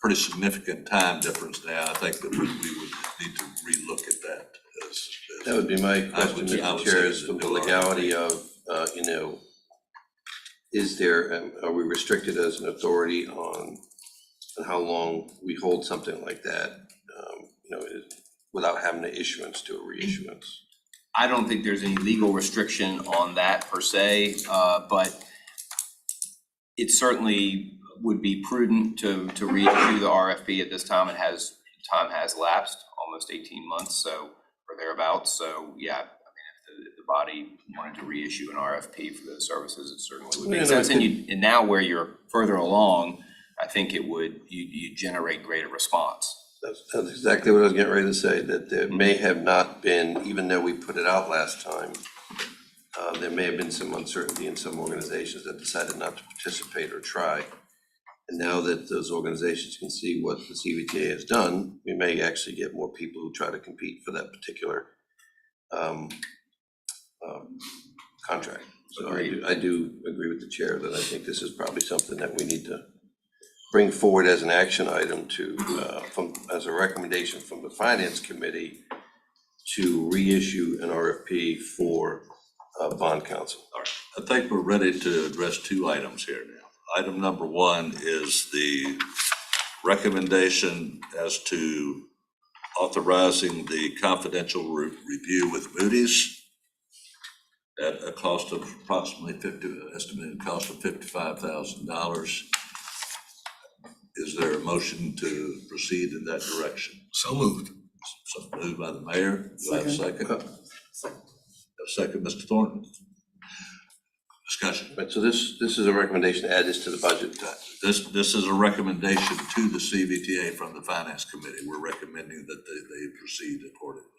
pretty significant time difference now. I think that we would need to relook at that as. That would be my question, I would Mr. Chair, say is it's the a new legality of, is there, are we restricted as an authority on how long we hold something like that, without having an issuance to a reissuance? I don't think there's any legal restriction on that per se, but it certainly would be prudent to reissue the RFP at this time. Time has lapsed, almost 18 months, so, or thereabouts. So yeah, I mean, if the body wanted to reissue an RFP for those services, it certainly would make sense. And now where you're further along, I think you generate greater response. That's exactly what I was getting ready to say, that there may have not been, even though we put it out last time, there may have been some uncertainty in some organizations that decided not to participate or try. And now that those organizations can see what the CVTA has done, we may actually get more people who try to compete for that particular contract. So I do agree with the chair that I think this is probably something that we need to bring forward as an action item to, as a recommendation from the Finance Committee to reissue an RFP for bond counsel. All right, I think we're ready to address two items here now. Item number one is the recommendation as to authorizing the confidential review with Moody's at a cost of approximately estimated cost of $55,000. Is there a motion to proceed in that direction? So moved. So moved by the mayor. Do I have a second? A second, Mr. Thornton. Discussion. Right, so this is a recommendation to add this to the budget. This is a recommendation to the CVTA from the Finance Committee. We're recommending that they proceed accordingly.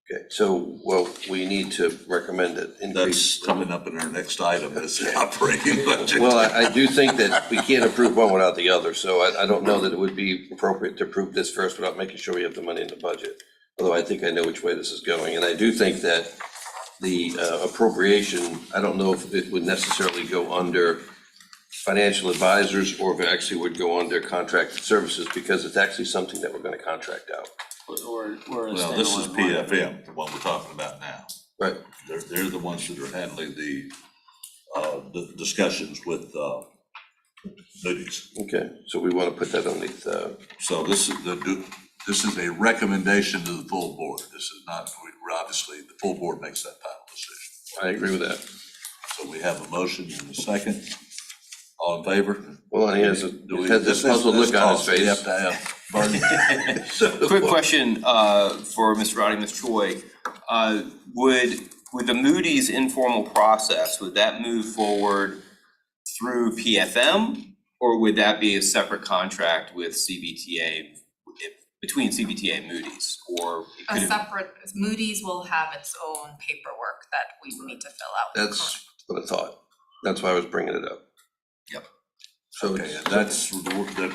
Okay, so, well, we need to recommend it. That's coming up in our next item, is the operating budget. Well, I do think that we can't approve one without the other, so I don't know that it would be appropriate to approve this first without making sure we have the money in the budget. Although I think I know which way this is going, and I do think that the appropriation, I don't know if it would necessarily go under financial advisors or if it actually would go under contracted services, because it's actually something that we're gonna contract out. Or a Well, this is standalone line. PFM, the one we're talking about now. Right. They're the ones that are handling the discussions with Moody's. Okay, so we wanna put that underneath, So this is a recommendation to the full board. This is not, obviously, the full board makes that final decision. I agree with that. So we have a motion and a second. All in favor? Well, he has this puzzled look on his face. We have to have, pardon? Quick question for Mr. Roddy, Ms. Choi. Would with the Moody's informal process, would that move forward through PFM? Or would that be a separate contract with CVTA, between CVTA and Moody's, or it could A have? separate, Moody's will have its own paperwork that we need to fill out. That's what I thought. That's why I was bringing it up. Yep. So Okay, it's, and that's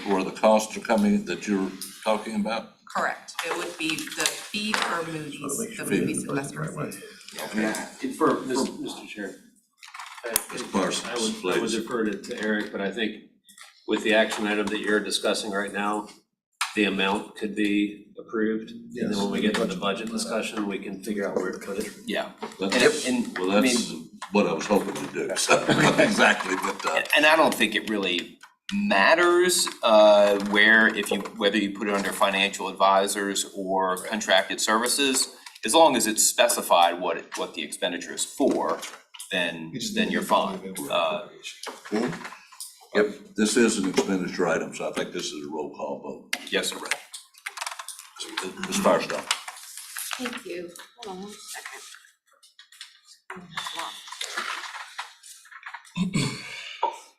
where the costs are coming that you're talking about? Correct, it would be the fee for Moody's, the Moody's investment. For, Mr. Chair. Ms. Parsons, I would please. defer to Eric, but I think with the action item that you're discussing right now, the amount could be approved. And then when we get to the budget discussion, we can figure out where to put it. Yeah, That's, and, well, I that's what I was hoping to do, so, exactly, but, and I don't think it really matters, whether you put it under financial advisors or contracted services, as long as it's specified what the expenditure is for, then you're fine. Yep, this is an expenditure item, so I think this is a roll call vote. Yes, sir. Ms. Firestone. Thank you. Hold on one second. There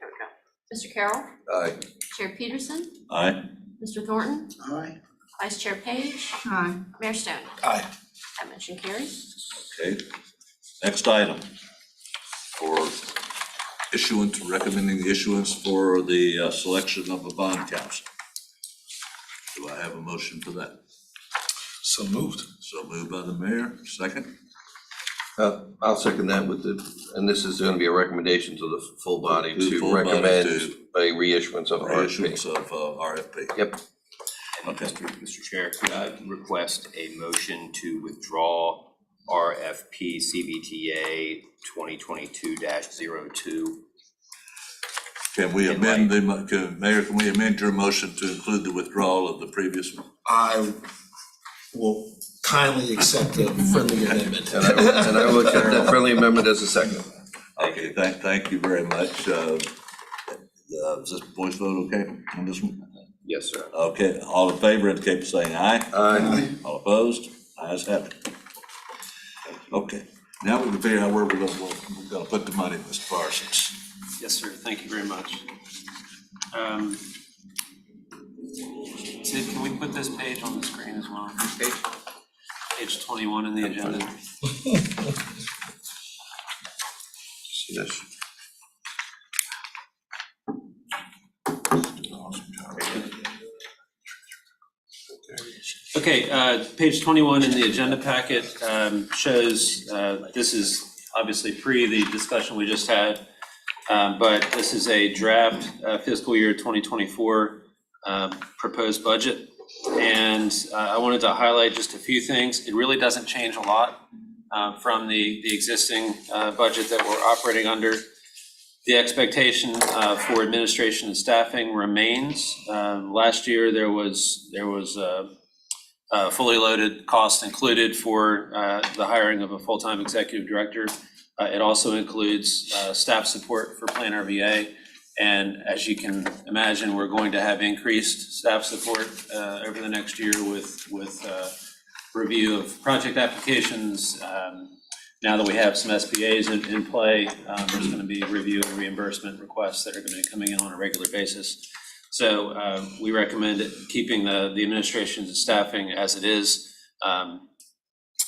we go. Mr. Carroll, aye. Chair Peterson, Aye. Mr. Thornton, Aye. Vice Chair Page, Aye. Mayor Stone. Aye. That motion carries. Okay, next item. For issuance, recommending the issuance for the selection of a bond counsel. Do I have a motion for that? So moved. So moved by the mayor, second. I'll second that with and this is gonna be a recommendation to the full body To the full to body recommend to- a reissuance of Issuance RFP. of RFP. Yep. And Mr. Chair, could I request a motion to withdraw RFP CVTA 2022-02? Can we amend Mayor, can we amend your motion to include the withdrawal of the previous one? I will kindly accept the friendly amendment. And I will accept that friendly amendment as a second. Okay, thank you very much. Is this voice vote okay on this one? Yes, sir. Okay, all in favor indicate by saying aye. Aye. All opposed? Ayes have it. Okay, now we can figure out where we're gonna put the money, Mr. Parsons. Yes, sir, thank you very much. Sid, can we put this page on the screen as well? Page 21 in the agenda. See this? Okay, page 21 in the agenda packet shows, this is obviously pre the discussion we just had, but this is a draft fiscal year 2024 proposed budget. And I wanted to highlight just a few things. It really doesn't change a lot from the existing budget that we're operating under. The expectation for administration and staffing remains. Last year, there was fully loaded costs included for the hiring of a full-time executive director. It also includes staff support for Plan RVA. And as you can imagine, we're going to have increased staff support over the next year with review of project applications. Now that we have some SPAs in play, there's going to be review and reimbursement requests that are going to be coming in on a regular basis. So we recommend keeping the administration and staffing as it is, and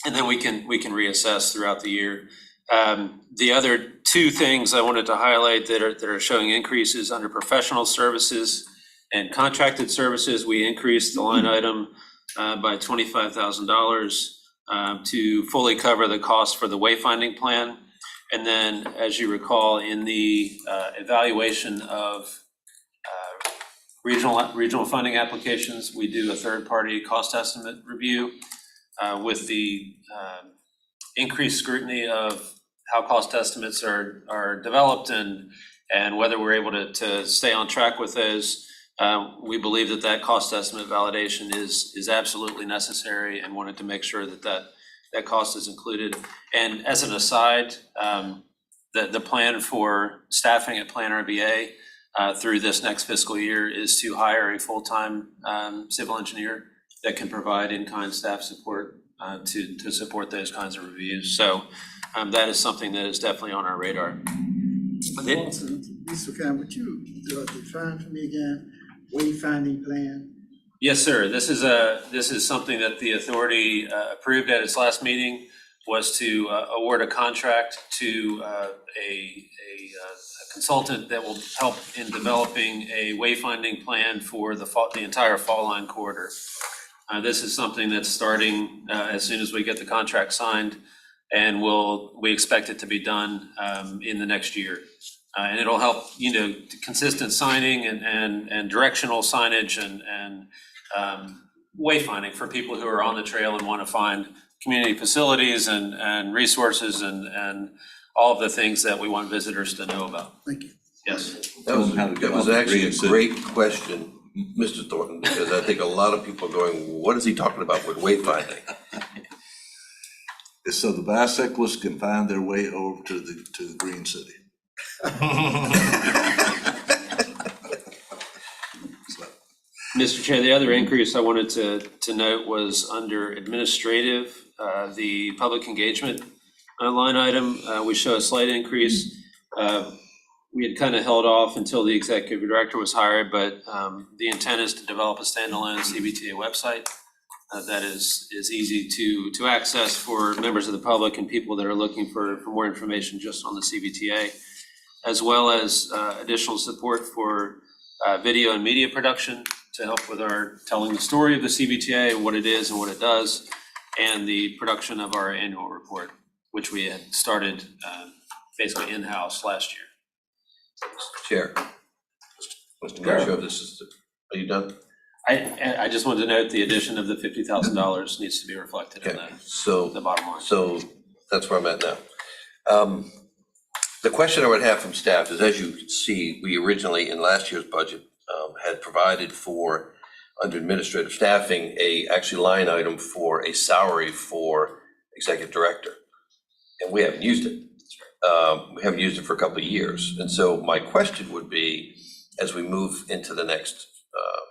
then we can reassess throughout the year. The other two things I wanted to highlight that are showing increases under professional services and contracted services. We increased the line item by $25,000 to fully cover the cost for the wayfinding plan. And then, as you recall, in the evaluation of regional funding applications, we do a third-party cost estimate review with the increased scrutiny of how cost estimates are developed and whether we're able to stay on track with those. We believe that cost estimate validation is absolutely necessary and wanted to make sure that cost is included. And as an aside, the plan for staffing at Plan RBA through this next fiscal year is to hire a full-time civil engineer that can provide in-kind staff support to support those kinds of reviews. So that is something that is definitely on our radar. Then- Lawson, Mr. Khan, would you define for me again, wayfinding plan? Yes, sir. This is something that the authority approved at its last meeting, was to award a contract to a consultant that will help in developing a wayfinding plan for the entire fall line corridor. This is something that's starting as soon as we get the contract signed, and we expect it to be done in the next year. And it'll help, consistent signing and directional signage and wayfinding for people who are on the trail and want to find community facilities and resources and all of the things that we want visitors to know about. Thank you. Yes. That was How to get on actually a Green City. great question, Mr. Thornton, because I think a lot of people are going, what is he talking about with wayfinding? It's so the bicyclists can find their way over to the Green City. Mr. Chair, the other increase I wanted to note was under administrative, the public engagement line item. We show a slight increase. We had kind of held off until the executive director was hired, but the intent is to develop a standalone CVTA website that is easy to access for members of the public and people that are looking for more information just on the CVTA, as well as additional support for video and media production to help with our telling the story of the CVTA and what it is and what it does, and the production of our annual report, which we had started basically in-house last year. Chair. Mr. Garcia, are you done? I just wanted to note the addition of the $50,000 needs to be reflected in Okay, so, the bottom line. so that's where I'm at now. The question I would have from staff is, as you can see, we originally in last year's budget had provided for, under administrative staffing, actually line item for a salary for executive director. And we haven't used it. We haven't used it for a couple of years. And so my question would be, as we move into the next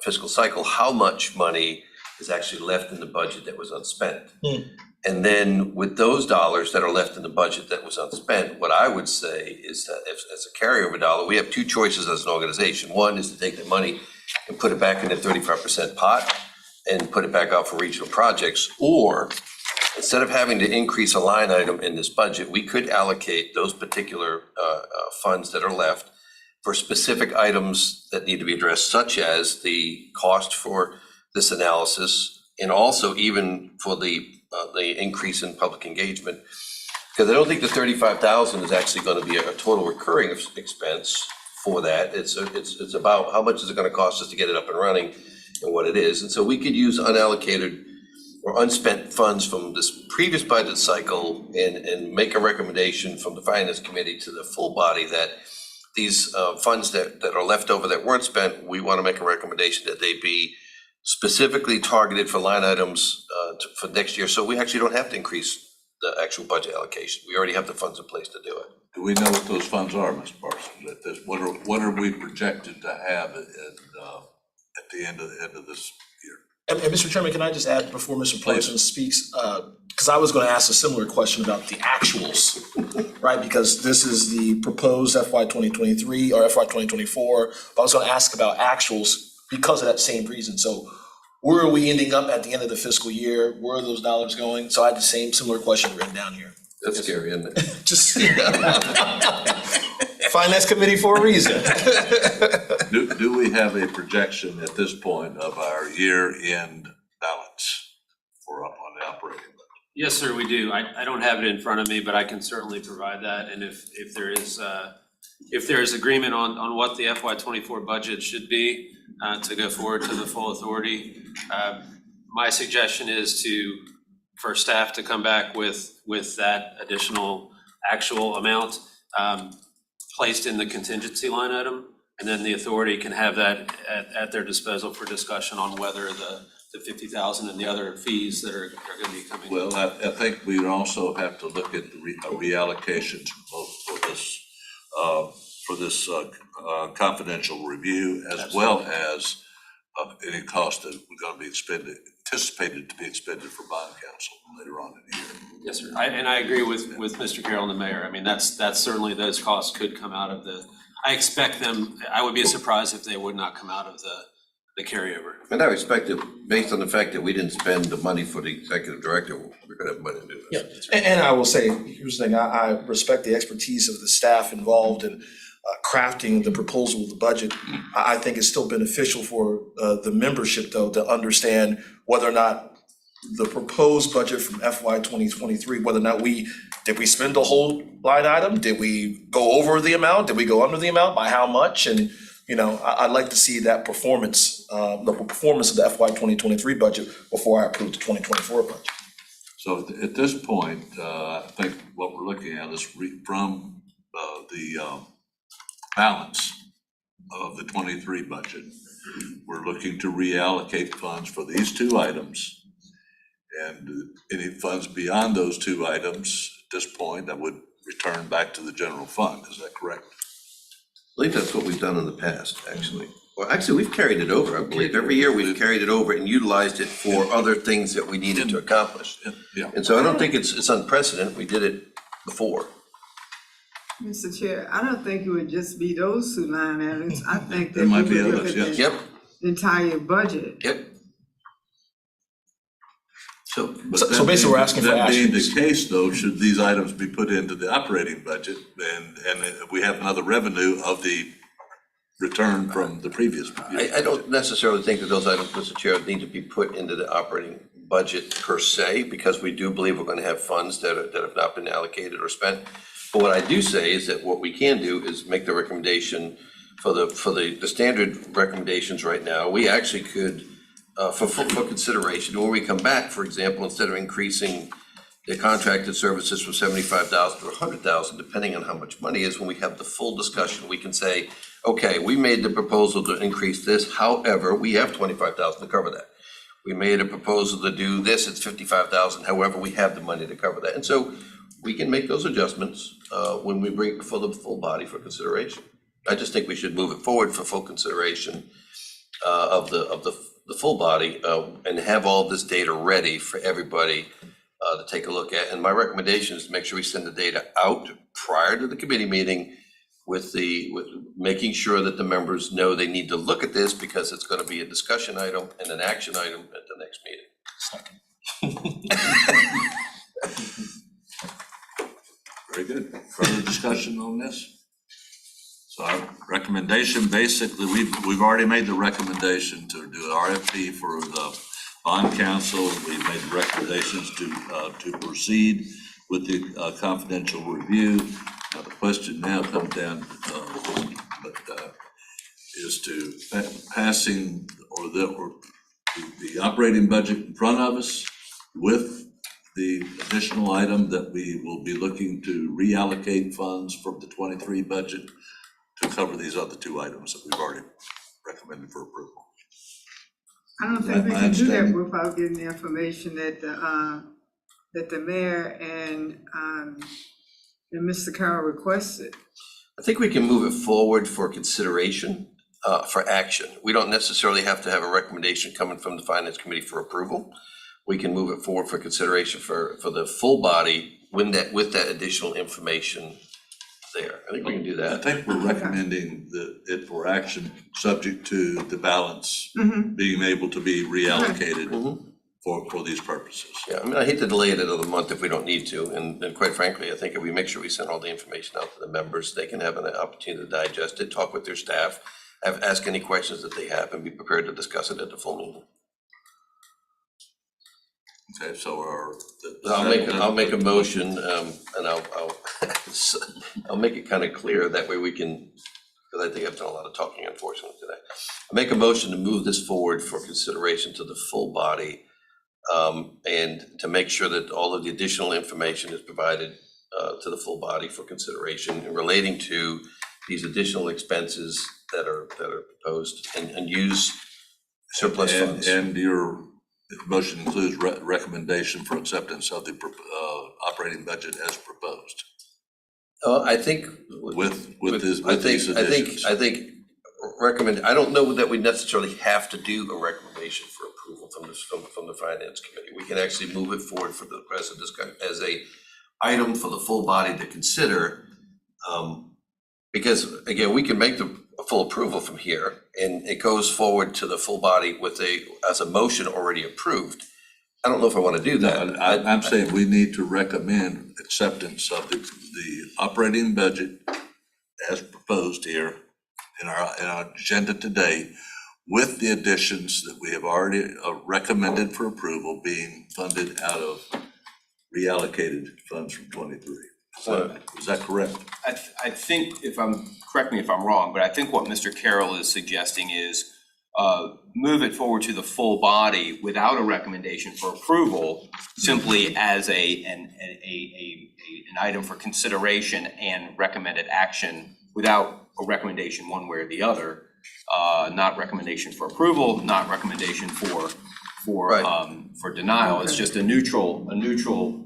fiscal cycle, how much money is actually left in the budget that was unspent? And then with those dollars that are left in the budget that was unspent, what I would say is that if, as a carryover dollar, we have two choices as an organization. One is to take the money and put it back in the 35% pot and put it back out for regional projects, or instead of having to increase a line item in this budget, we could allocate those particular funds that are left for specific items that need to be addressed, such as the cost for this analysis, and also even for the increase in public engagement. Because I don't think the 35,000 is actually going to be a total recurring expense for that. It's about how much is it going to cost us to get it up and running and what it is. And so we could use unallocated or unspent funds from this previous budget cycle and make a recommendation from the finance committee to the full body that these funds that are left over that weren't spent, we want to make a recommendation that they be specifically targeted for line items for next year. So we actually don't have to increase the actual budget allocation. We already have the funds in place to do it. Do we know what those funds are, Mr. Parsons? What are we projected to have at the end of this year? And Mr. Chairman, can I just add before Mr. Parsons speaks, because I was going to ask a similar question about the actuals, right? Because this is the proposed FY 2023 or FY 2024, but I was going to ask about actuals because of that same reason. So where are we ending up at the end of the fiscal year? Where are those dollars going? So I had the similar question written down here. That's scary, isn't it? Just Finance Committee for a reason. Do we have a projection at this point of our year-end balance for up on the operating budget? Yes, sir, we do. I don't have it in front of me, but I can certainly provide that. And if there is agreement on what the FY 24 budget should be to go forward to the full authority, my suggestion is for staff to come back with that additional actual amount placed in the contingency line item, and then the authority can have that at their disposal for discussion on whether the 50,000 and the other fees that are going to be coming. Well, I think we would also have to look at the reallocations for this confidential review, as well as of any cost that we're gonna be anticipated to be expended for bond counsel later on in the year. Yes, sir. I agree with Mr. Carroll and the mayor. I mean, that's certainly, those costs could come out of the, I expect them, I would be surprised if they would not come out of the carryover. And I respect it, based on the fact that we didn't spend the money for the executive director, we're gonna have money to do this. And I will say, here's the thing, I respect the expertise of the staff involved in crafting the proposal of the budget. I think it's still beneficial for the membership, though, to understand whether or not the proposed budget from FY 2023, whether or not did we spend the whole line item? Did we go over the amount? Did we go under the amount? By how much? And, you know, I'd like to see that performance, the performance of the FY 2023 budget before I approve the 2024 budget. So at this point, I think what we're looking at is from the balance of the 23 budget, we're looking to reallocate funds for these two items. And any funds beyond those two items at this point, that would return back to the general fund. Is that correct? I believe that's what we've done in the past, actually. Well, actually, we've carried it over, I believe. Every year we've carried it over and utilized it for other things that we needed to accomplish. Yeah. And so I don't think it's unprecedented. We did it before. Mr. Chair, I don't think it would just be those two line items. I think that There might we be would look others, at yes. Yep, the entire budget. yep. So, So basically, we're asking for That being actions. the case, though, should these items be put into the operating budget, and we have another revenue of the return from the previous year? I don't necessarily think that those items, Mr. Chair, need to be put into the operating budget per se, because we do believe we're gonna have funds that have not been allocated or spent. But what I do say is that what we can do is make the recommendation for the standard recommendations right now. We actually could, for consideration, when we come back, for example, instead of increasing the contracted services from 75,000 to 100,000, depending on how much money is, when we have the full discussion, we can say, okay, we made the proposal to increase this, however, we have 25,000 to cover that. We made a proposal to do this, it's 55,000, however, we have the money to cover that. And so we can make those adjustments when we bring for the full body for consideration. I just think we should move it forward for full consideration of the full body and have all this data ready for everybody to take a look at. And my recommendation is to make sure we send the data out prior to the committee meeting with making sure that the members know they need to look at this, because it's gonna be a discussion item and an action item at the next meeting. Very good. Further discussion on this? So our recommendation, basically, we've already made the recommendation to do an RFP for the bond counsel. We've made the recommendations to proceed with the confidential review. Now, the question now comes down, is to passing the operating budget in front of us with the additional item that we will be looking to reallocate funds from the 23 budget to cover these other two items that we've already recommended for approval. I don't think we I can do that understand. without getting the information that the mayor and Mr. Carroll requested. I think we can move it forward for consideration, for action. We don't necessarily have to have a recommendation coming from the finance committee for approval. We can move it forward for consideration for the full body with that additional information there. I think we can do I that. think we're recommending it for action, subject to the balance being able to be reallocated for these purposes. Yeah, I mean, I hate to delay it another month if we don't need to, and quite frankly, I think if we make sure we send all the information out to the members, they can have an opportunity to digest it, talk with their staff, ask any questions that they have, and be prepared to discuss it at the full meeting. Okay, so I'll make a motion, and I'll make it kind of clear, that way we can, because I think I've done a lot of talking unfortunately today. I'll make a motion to move this forward for consideration to the full body, and to make sure that all of the additional information is provided to the full body for consideration relating to these additional expenses that are proposed, and use surplus funds. And your motion includes recommendation for acceptance of the operating budget as proposed. I think With these I think additions. I think recommend, I don't know that we necessarily have to do a recommendation for approval from the finance committee. We can actually move it forward for the rest of discussion as a item for the full body to consider. Because again, we can make a full approval from here, and it goes forward to the full body as a motion already approved. I don't know if I want to do that. No, I'm saying we need to recommend acceptance of the operating budget as proposed here in our agenda today, with the additions that we have already recommended for approval being funded out of reallocated funds from 23. Is that correct? I think correct me if I'm wrong, but I think what Mr. Carroll is suggesting is move it forward to the full body without a recommendation for approval, simply as an item for consideration and recommended action without a recommendation one way or the other. Not recommendation for approval, not recommendation for denial. It's just a neutral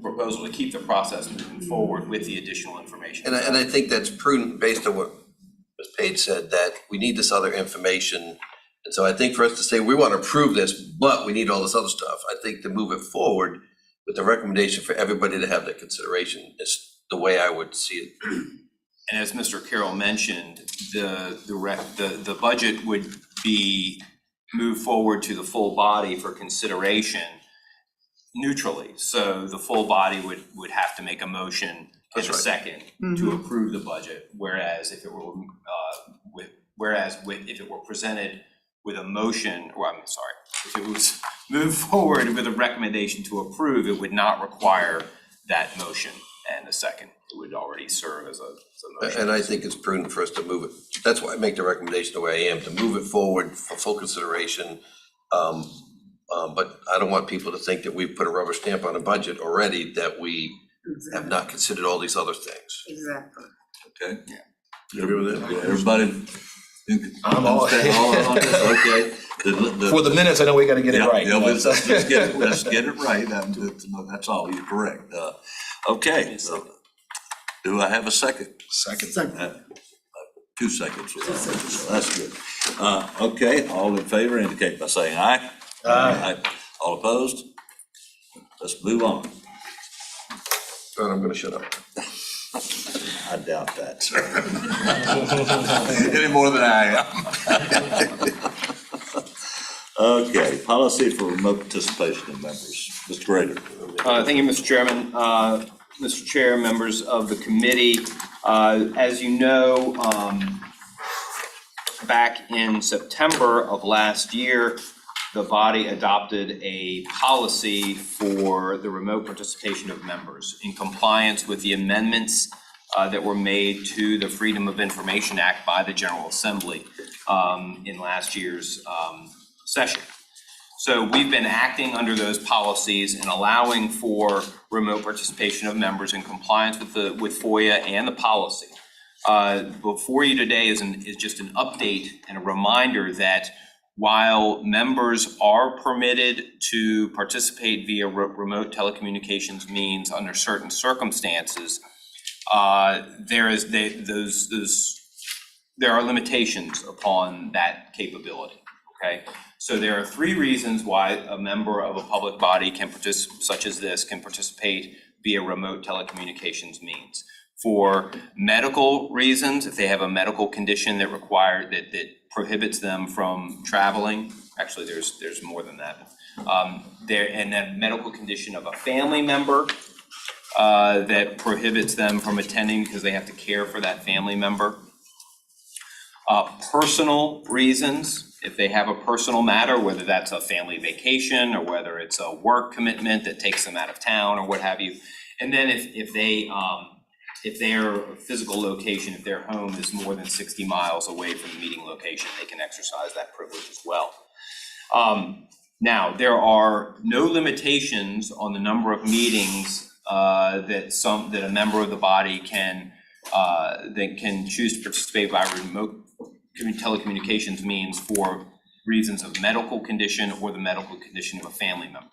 proposal to keep the process moving forward with the additional information. And I think that's prudent based on what Ms. Page said, that we need this other information. And so I think for us to say, we want to approve this, but we need all this other stuff, I think to move it forward with the recommendation for everybody to have that consideration is the way I would see it. And as Mr. Carroll mentioned, the budget would be moved forward to the full body for consideration neutrally. So the full body would have to make a motion in a second to approve the budget, whereas if it were if it were presented with a motion, or I'm sorry, if it was moved forward with a recommendation to approve, it would not require that motion and a second. It would already serve as a motion. And I think it's prudent for us to move it. That's why I make the recommendation the way I am, to move it forward for full consideration. But I don't want people to think that we've put a rubber stamp on a budget already, that we have not considered all these other things. Exactly. Okay? Yeah. You agree with that? Yeah, everybody? I'm all- Okay. For the minutes, I know we gotta get it right. Yeah, let's get it right. That's all, you're correct. Okay, so do I have a second? Second. 2 seconds. That's good. Okay, all in favor indicate by saying aye. Aye. All opposed? Let's move on. And I'm gonna shut up. I doubt that, sir. Any more than I am. Okay, policy for remote participation of members. Mr. Grader. Thank you, Mr. Chairman. Mr. Chair, members of the committee, as you know, back in September of last year, the body adopted a policy for the remote participation of members in compliance with the amendments that were made to the Freedom of Information Act by the General Assembly in last year's session. So we've been acting under those policies and allowing for remote participation of members in compliance with FOIA and the policy. Before you today is just an update and a reminder that while members are permitted to participate via remote telecommunications means under certain circumstances, there are limitations upon that capability. Okay, so there are 3 reasons why a member of a public body such as this can participate via remote telecommunications means. For medical reasons, if they have a medical condition that that prohibits them from traveling. Actually, there's more than that. And then medical condition of a family member that prohibits them from attending because they have to care for that family member. Personal reasons, if they have a personal matter, whether that's a family vacation or whether it's a work commitment that takes them out of town or what have you. And then if their physical location, if their home is more than 60 miles away from the meeting location, they can exercise that privilege as well. Now, there are no limitations on the number of meetings that a member of the body can choose to participate by remote telecommunications means for reasons of medical condition or the medical condition of a family member.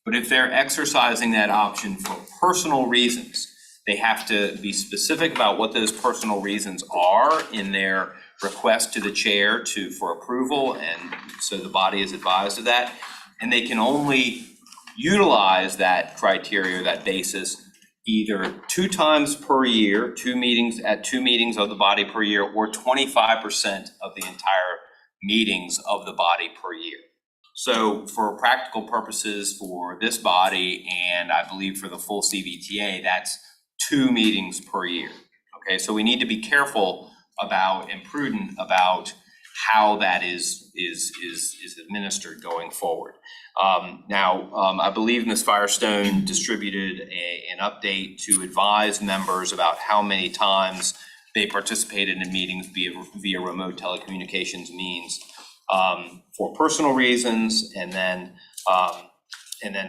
But if they're exercising that option for personal reasons, They have to be specific about what those personal reasons are in their request to the chair for approval, and so the body is advised of that. And they can only utilize that criteria, that basis, either 2 times per year, 2 meetings of the body per year, or 25% of the entire meetings of the body per year. So for practical purposes for this body, and I believe for the full CVTA, that's 2 meetings per year. Okay, so we need to be careful about and prudent about how that is administered going forward. I believe Ms. Firestone distributed an update to advise members about how many times they participated in meetings via remote telecommunications means for personal reasons, and then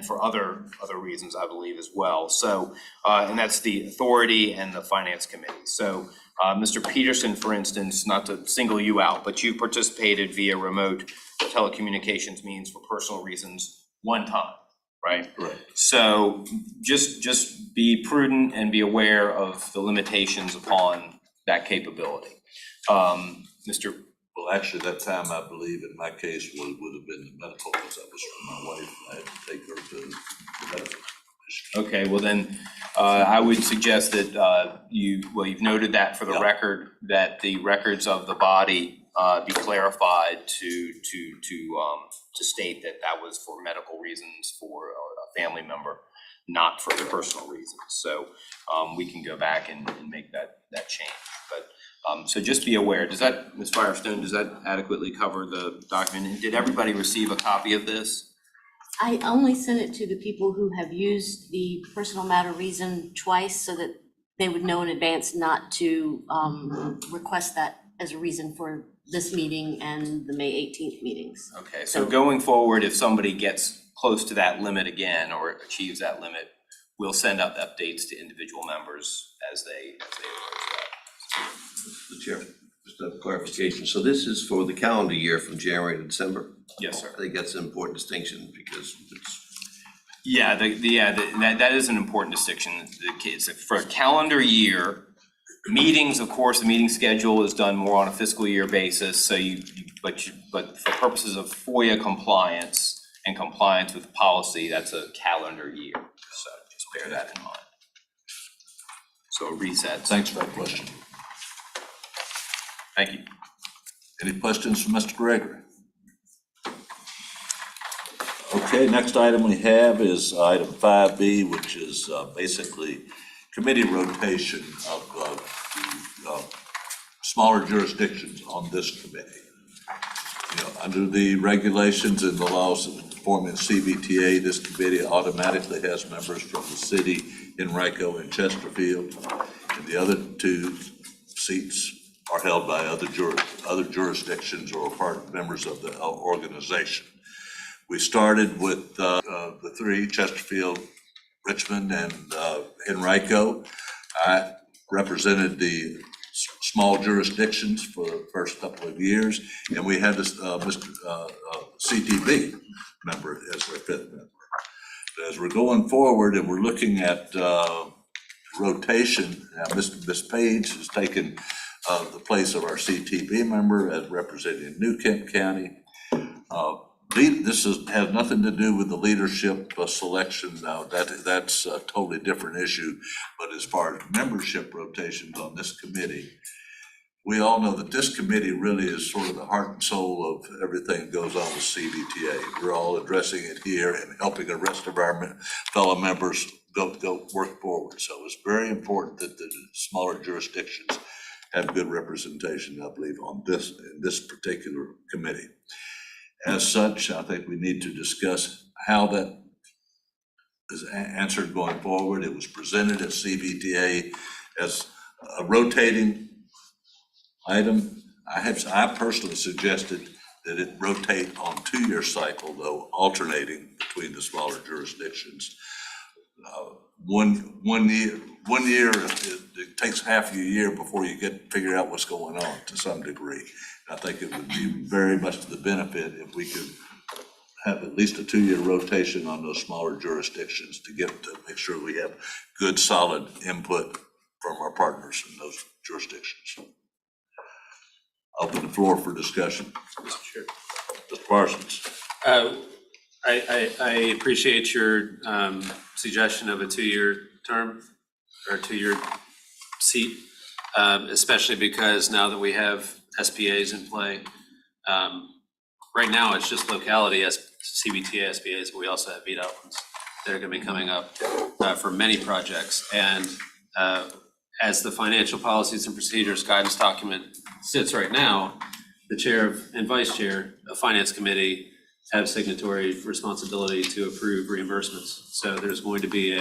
for other reasons, I believe, as well. So, and that's the authority and the finance committee. So, Mr. Peterson, for instance, not to single you out, but you participated via remote telecommunications means for personal reasons 1 time, right? Right. So just be prudent and be aware of the limitations upon that capability. Mr. Well, actually, that time, I believe, in my case, would have been the medical, because that was for my wife. I had to take her to the medical. Okay, well then, I would suggest that you've noted that for the record, that the records of the body be clarified to state that that was for medical reasons for a family member, not for personal reasons. So we can go back and make that change. But so just be aware. Does that, Ms. Firestone, does that adequately cover the document? And did everybody receive a copy of this? I only sent it to the people who have used the personal matter reason twice, so that they would know in advance not to request that as a reason for this meeting and the May 18th meetings. Okay, so going forward, if somebody gets close to that limit again or achieves that limit, we'll send out updates to individual members as they approach that. Mr. Chair, just a clarification. So this is for the calendar year from January to December? Yes, sir. I think that's an important distinction because it's. Yeah, that is an important distinction. It's for a calendar year. Meetings, of course, the meeting schedule is done more on a fiscal year basis. So but for purposes of FOIA compliance and compliance with policy, that's a calendar year. So just bear that in mind. So it resets. Thanks for that question. Thank you. Any questions from Mr. Gregory? Okay, next item we have is item 5B, which is basically committee rotation of smaller jurisdictions on this committee. You know, under the regulations and the laws forming CVTA, this committee automatically has members from the city, Henrico and Chesterfield, and the other 2 seats are held by other jurisdictions or part members of the organization. We started with the 3, Chesterfield, Richmond, and Henrico. I represented the small jurisdictions for the first couple of years, and we had this CTB member as their 5th member. As we're going forward and we're looking at rotation, now Ms. Page has taken the place of our CTB member as representing New Kent County. This has nothing to do with the leadership selection now. That's a totally different issue. But as far as membership rotations on this committee, we all know that this committee really is sort of the heart and soul of everything that goes on with CVTA. We're all addressing it here and helping the rest of our fellow members go work forward. So it's very important that the smaller jurisdictions have good representation, I believe, on this particular committee. As such, I think we need to discuss how that is answered going forward. It was presented at CVTA as a rotating item. I personally suggested that it rotate on 2-year cycle, though alternating between the smaller jurisdictions. One year, it takes half a year before you figure out what's going on to some degree. I think it would be very much to the benefit if we could have at least a 2-year rotation on those smaller jurisdictions to make sure we have good, solid input from our partners in those jurisdictions. Open the floor for discussion. Mr. Chair. Mr. Parsons. I appreciate your suggestion of a 2-year term or 2-year seat, especially because now that we have SPAs in play, right now it's just locality CVTA SPAs, but we also have VDOT ones that are going to be coming up for many projects. And as the financial policies and procedures guidance document sits right now, the chair and vice chair of finance committee have signatory responsibility to approve reimbursements. So there's going to be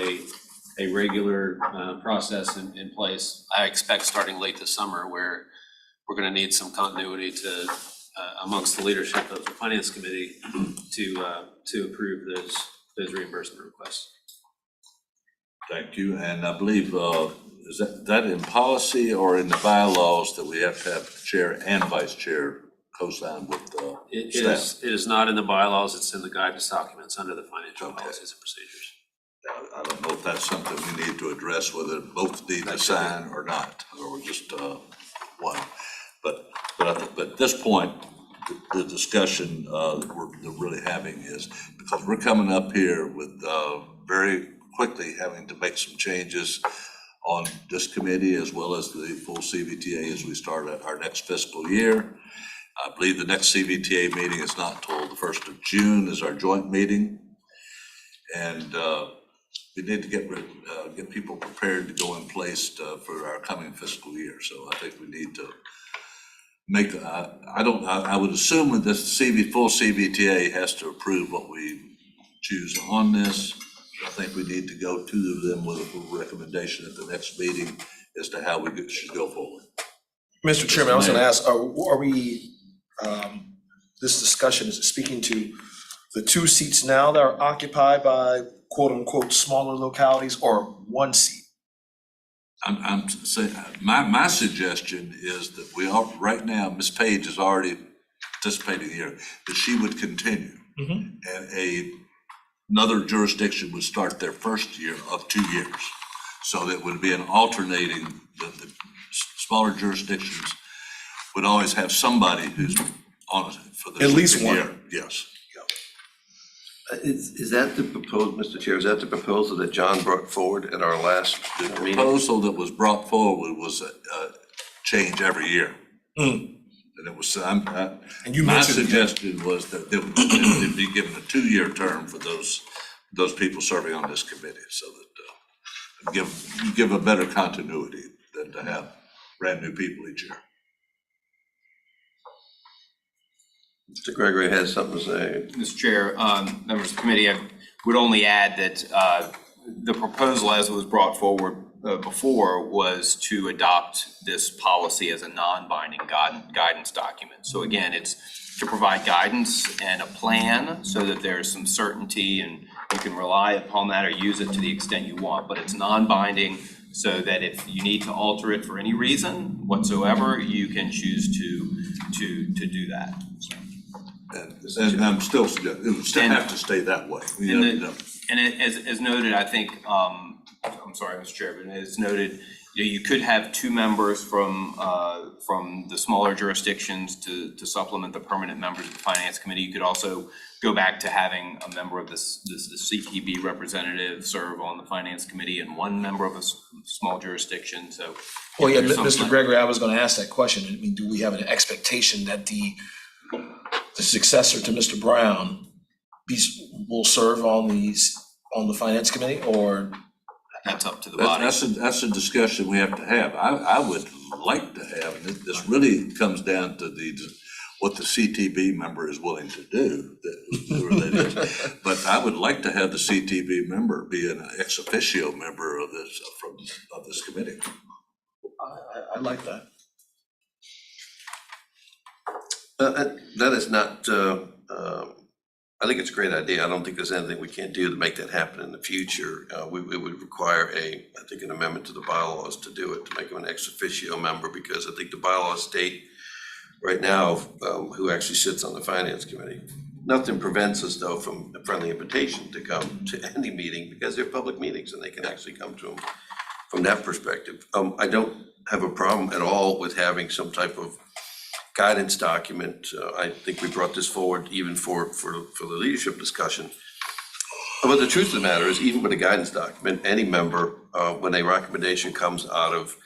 a regular process in place. I expect starting late this summer where we're going to need some continuity to amongst the leadership of the finance committee to approve those reimbursement requests. Thank you, and I believe, is that in policy or in the bylaws that we have to have chair and vice chair co-sign with staff? It is not in the bylaws, it's in the guidance documents under the financial Okay. policies and procedures. I don't know if that's something we need to address, whether both need to sign or not, or just one. But at this point, the discussion that we're really having is, because we're coming up here with very quickly having to make some changes on this committee as well as the full CVTA as we start our next fiscal year. I believe the next CVTA meeting is not until the 1st of June is our joint meeting. And we need to get people prepared to go in place for our coming fiscal year. So I think we need to make, I would assume that this full CVTA has to approve what we choose on this. I think we need to go to them with a recommendation at the next meeting as to how we should go forward. Mr. Chairman, I was gonna ask, are we, this discussion, is it speaking to the 2 seats now that are occupied by quote unquote smaller localities, or one seat? I'm saying, my suggestion is that we are, right now, Ms. Page is already participating here, that she would continue. And another jurisdiction would start their first year of 2 years. So that would be an alternating, the smaller jurisdictions would always have somebody who's on it for the At least second one. year. Yes. Is that the proposal, Mr. Chair, is that the proposal that John brought forward at our last The meeting? proposal that was brought forward was change every year. And it was, And you my mentioned- suggestion was that they would be given a 2-year term for those people serving on this committee, so that give a better continuity than to have brand new people each year. Mr. Gregory has something to say. Mr. Chair, members of the committee, I would only add that the proposal as it was brought forward before was to adopt this policy as a non-binding guidance document. So again, it's to provide guidance and a plan so that there's some certainty and you can rely upon that or use it to the extent you want, but it's non-binding so that if you need to alter it for any reason whatsoever, you can choose to do that. So. And I'm still suggesting, it would still have to stay that way. And as noted, I think, I'm sorry, Mr. Chair, but as noted, you could have 2 members from the smaller jurisdictions to supplement the permanent members of the Finance Committee. You could also go back to having a member of the CTB representative serve on the Finance Committee and 1 member of a small jurisdiction, so. Well, yeah, there's some Mr. Gregory, I was gonna ask that question. I mean, do we have an expectation that the successor to Mr. Brown will serve on the Finance Committee, or? That's up to the body. That's a discussion we have to have. I would like to have, and this really comes down to what the CTB member is willing to do. But I would like to have the CTB member be an ex officio member of this committee. I like that. That is not, I think it's a great idea. I don't think there's anything we can't do to make that happen in the future. We would require I think an amendment to the bylaws to do it, to make him an ex officio member, because I think the bylaws state right now who actually sits on the Finance Committee. Nothing prevents us though from a friendly invitation to come to any meeting because they're public meetings and they can actually come to them from that perspective. I don't have a problem at all with having some type of guidance document. I think we brought this forward even for the leadership discussion. But the truth of the matter is, even with a guidance document, any member, when a recommendation comes out of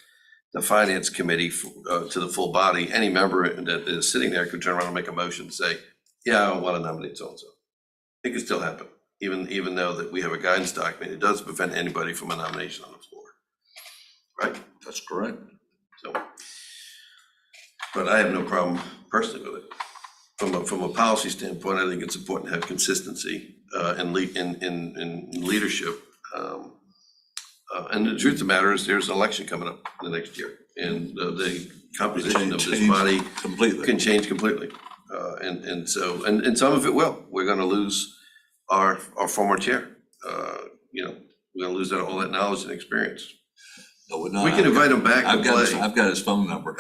the finance committee to the full body, any member that is sitting there could turn around and make a motion and say, yeah, I want to nominate so-and-so. It could still happen, even though that we have a guidance document. It doesn't prevent anybody from a nomination on the floor. Right? That's correct. So, but I have no problem personally with it. From a policy standpoint, I think it's important to have consistency in leadership. And the truth of the matter is, there's an election coming up in the next year, and the composition of this body Completely. can change completely. And so some of it will. We're gonna lose our former chair. We're gonna lose all that knowledge and experience. No, we're not. We can invite him back to play. I've got his phone number.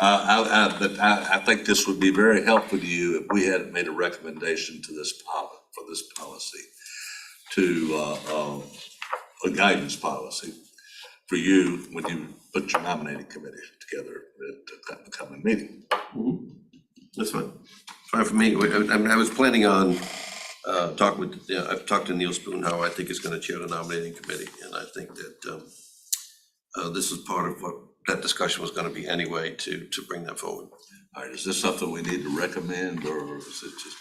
I think this would be very helpful to you if we had made a recommendation to for this policy, to a guidance policy for you when you put your nominating committee together at the coming meeting. That's fine. Fine for me. I was planning on I've talked to Neil Spoon, how I think is gonna chair the nominating committee, and I think that this is part of what that discussion was gonna be anyway, to bring that forward. All right, is this something we need to recommend, or is it just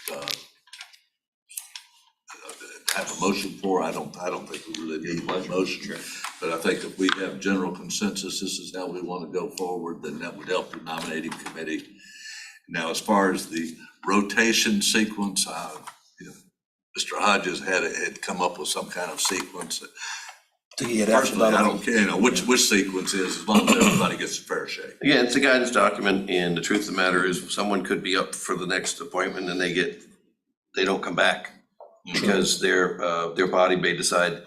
have a motion for? I don't think we really need a motion, but I think if we have general consensus, this is how we want to go forward, then that would help the nominating committee. Now, as far as the rotation sequence, Mr. Hodges had come up with some kind of sequence. Personally, I don't care, which sequence is, as long as everybody gets a fair shake. Again, it's a guidance document, and the truth of the matter is, someone could be up for the next appointment and they don't come back because their body may decide,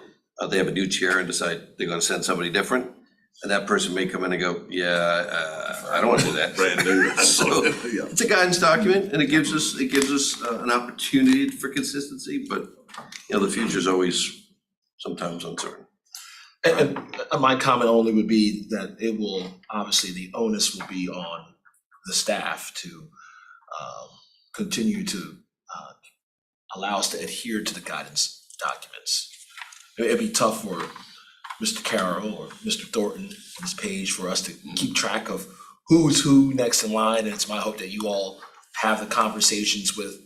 they have a new chair and decide they're gonna send somebody different. And that person may come in and go, I don't wanna do that. Brand new. So, it's a guidance document, and it gives us an opportunity for consistency, but, the future is always sometimes uncertain. And my comment only would be that it will, obviously, the onus will be on the staff to continue to allow us to adhere to the guidance documents. It'd be tough for Mr. Carroll or Mr. Thornton and Ms. Page for us to keep track of who's who next in line, and it's my hope that you all have the conversations with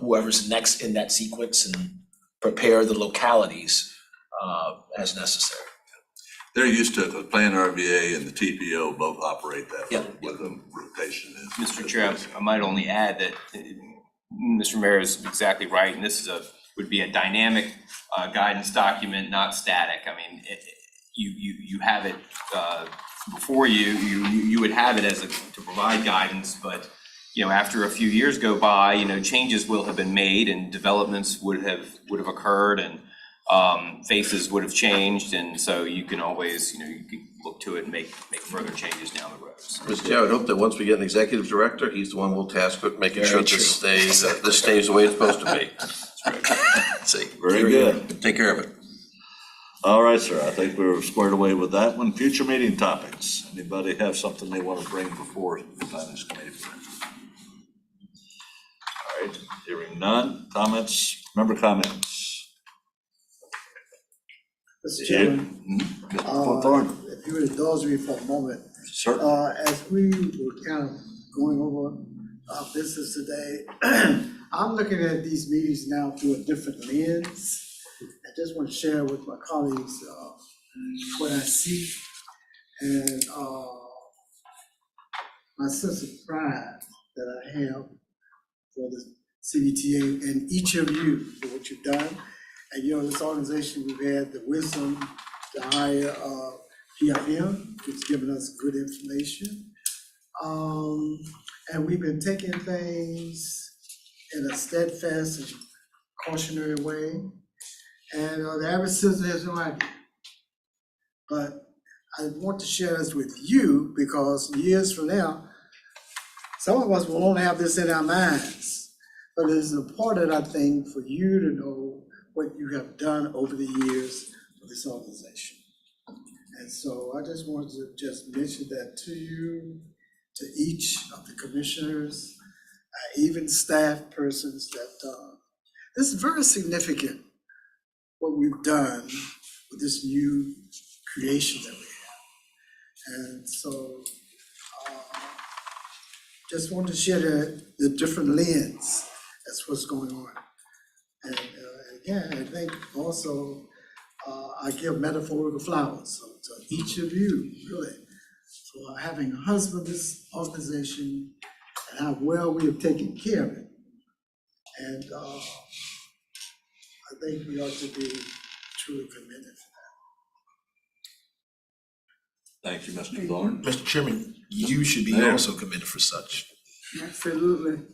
whoever's next in that sequence and prepare the localities as necessary. They're used to the Plan RVA and the TPO both operate that way, with the rotation is. Mr. Chair, I might only add that Mr. Mayor is exactly right, and this would be a dynamic guidance document, not static. I mean, you have it before you would have it to provide guidance, but after a few years go by, changes will have been made and developments would have occurred, and faces would have changed, and so you can always, you can look to it and make further changes down the road. So. Mr. Chair, I would hope that once we get an executive director, he's the one we'll task with making sure this stays the way it's supposed to be. See, Very good. Take care of it. All right, sir, I think we're squared away with that one. Future meeting topics. Anybody have something they want to bring before the finance committee? All right, hearing none. Comments, member comments? Mr. Chairman, if you would indulge me for a moment. Certainly. As we were kind of going over our business today, I'm looking at these meetings now through a different lens. I just want to share with my colleagues what I see, and my sense of pride that I have for the CVTA and each of you for what you've done. And this organization, we've had the wisdom to hire PFM, who's given us good information. And we've been taking things in a steadfast and cautionary way. And the average citizen has no idea. But I want to share this with you because years from now, Some of us will only have this in our minds, but it's important, I think, for you to know what you have done over the years for this organization. And so I just wanted to just mention that to you, to each of the commissioners, even staff persons, that this is very significant, what we've done with this new creation that we have. And so just wanted to share the different lens. That's what's going on. And again, I think also I give metaphorical flowers to each of you, really, for having a husband this organization and how well we have taken care of it. And I think we ought to be truly commended for that. Thank you, Mr. Thorne. Mr. Chairman, you should be Mayor. also commended for such. Absolutely.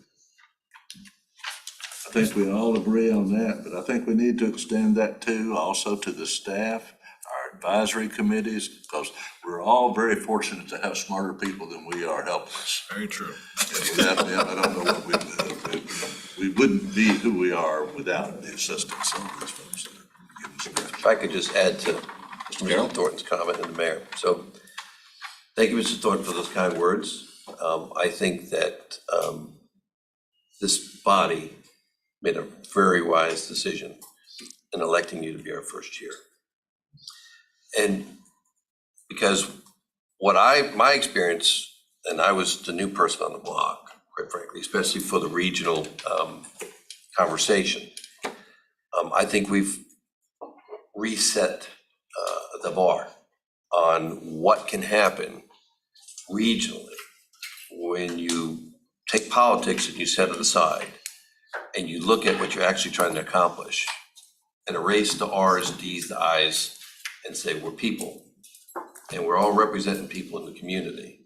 I think we all agree on that, but I think we need to extend that too, also to the staff, our advisory committees, because we're all very fortunate to have smarter people than we are helping us. Very true. And without them, I don't know what we wouldn't be who we are without the assistance of these folks. If I could just add to Mr. Thornton's comment and the mayor. So, thank you, Mr. Thornton, for those kind words. I think that this body made a very wise decision in electing you to be our first chair. And because my experience, and I was the new person on the block, quite frankly, especially for the regional conversation, I think we've reset the bar on what can happen regionally when you take politics and you set it aside and you look at what you're actually trying to accomplish and erase the R's, D's, the I's, and say we're people. And we're all representing people in the community.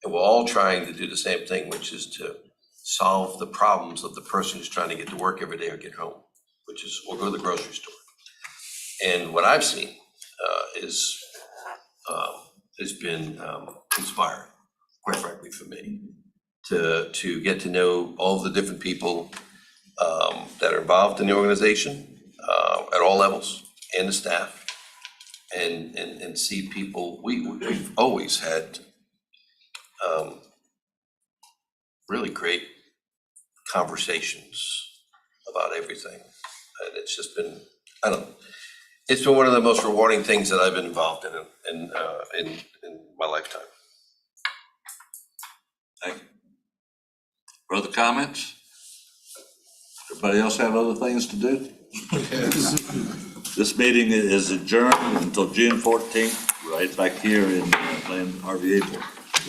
And we're all trying to do the same thing, which is to solve the problems of the person who's trying to get to work every day or get home, which is, or go to the grocery store. And what I've seen has been inspiring, quite frankly, for me, to get to know all of the different people that are involved in the organization at all levels, and the staff, and see people. We've always had really great conversations about everything, and it's just been, I don't know, it's been one of the most rewarding things that I've been involved in my lifetime. Thank you. Further comments? Everybody else have other things to do? This meeting is adjourned until June 14th, right back here in Harvey April.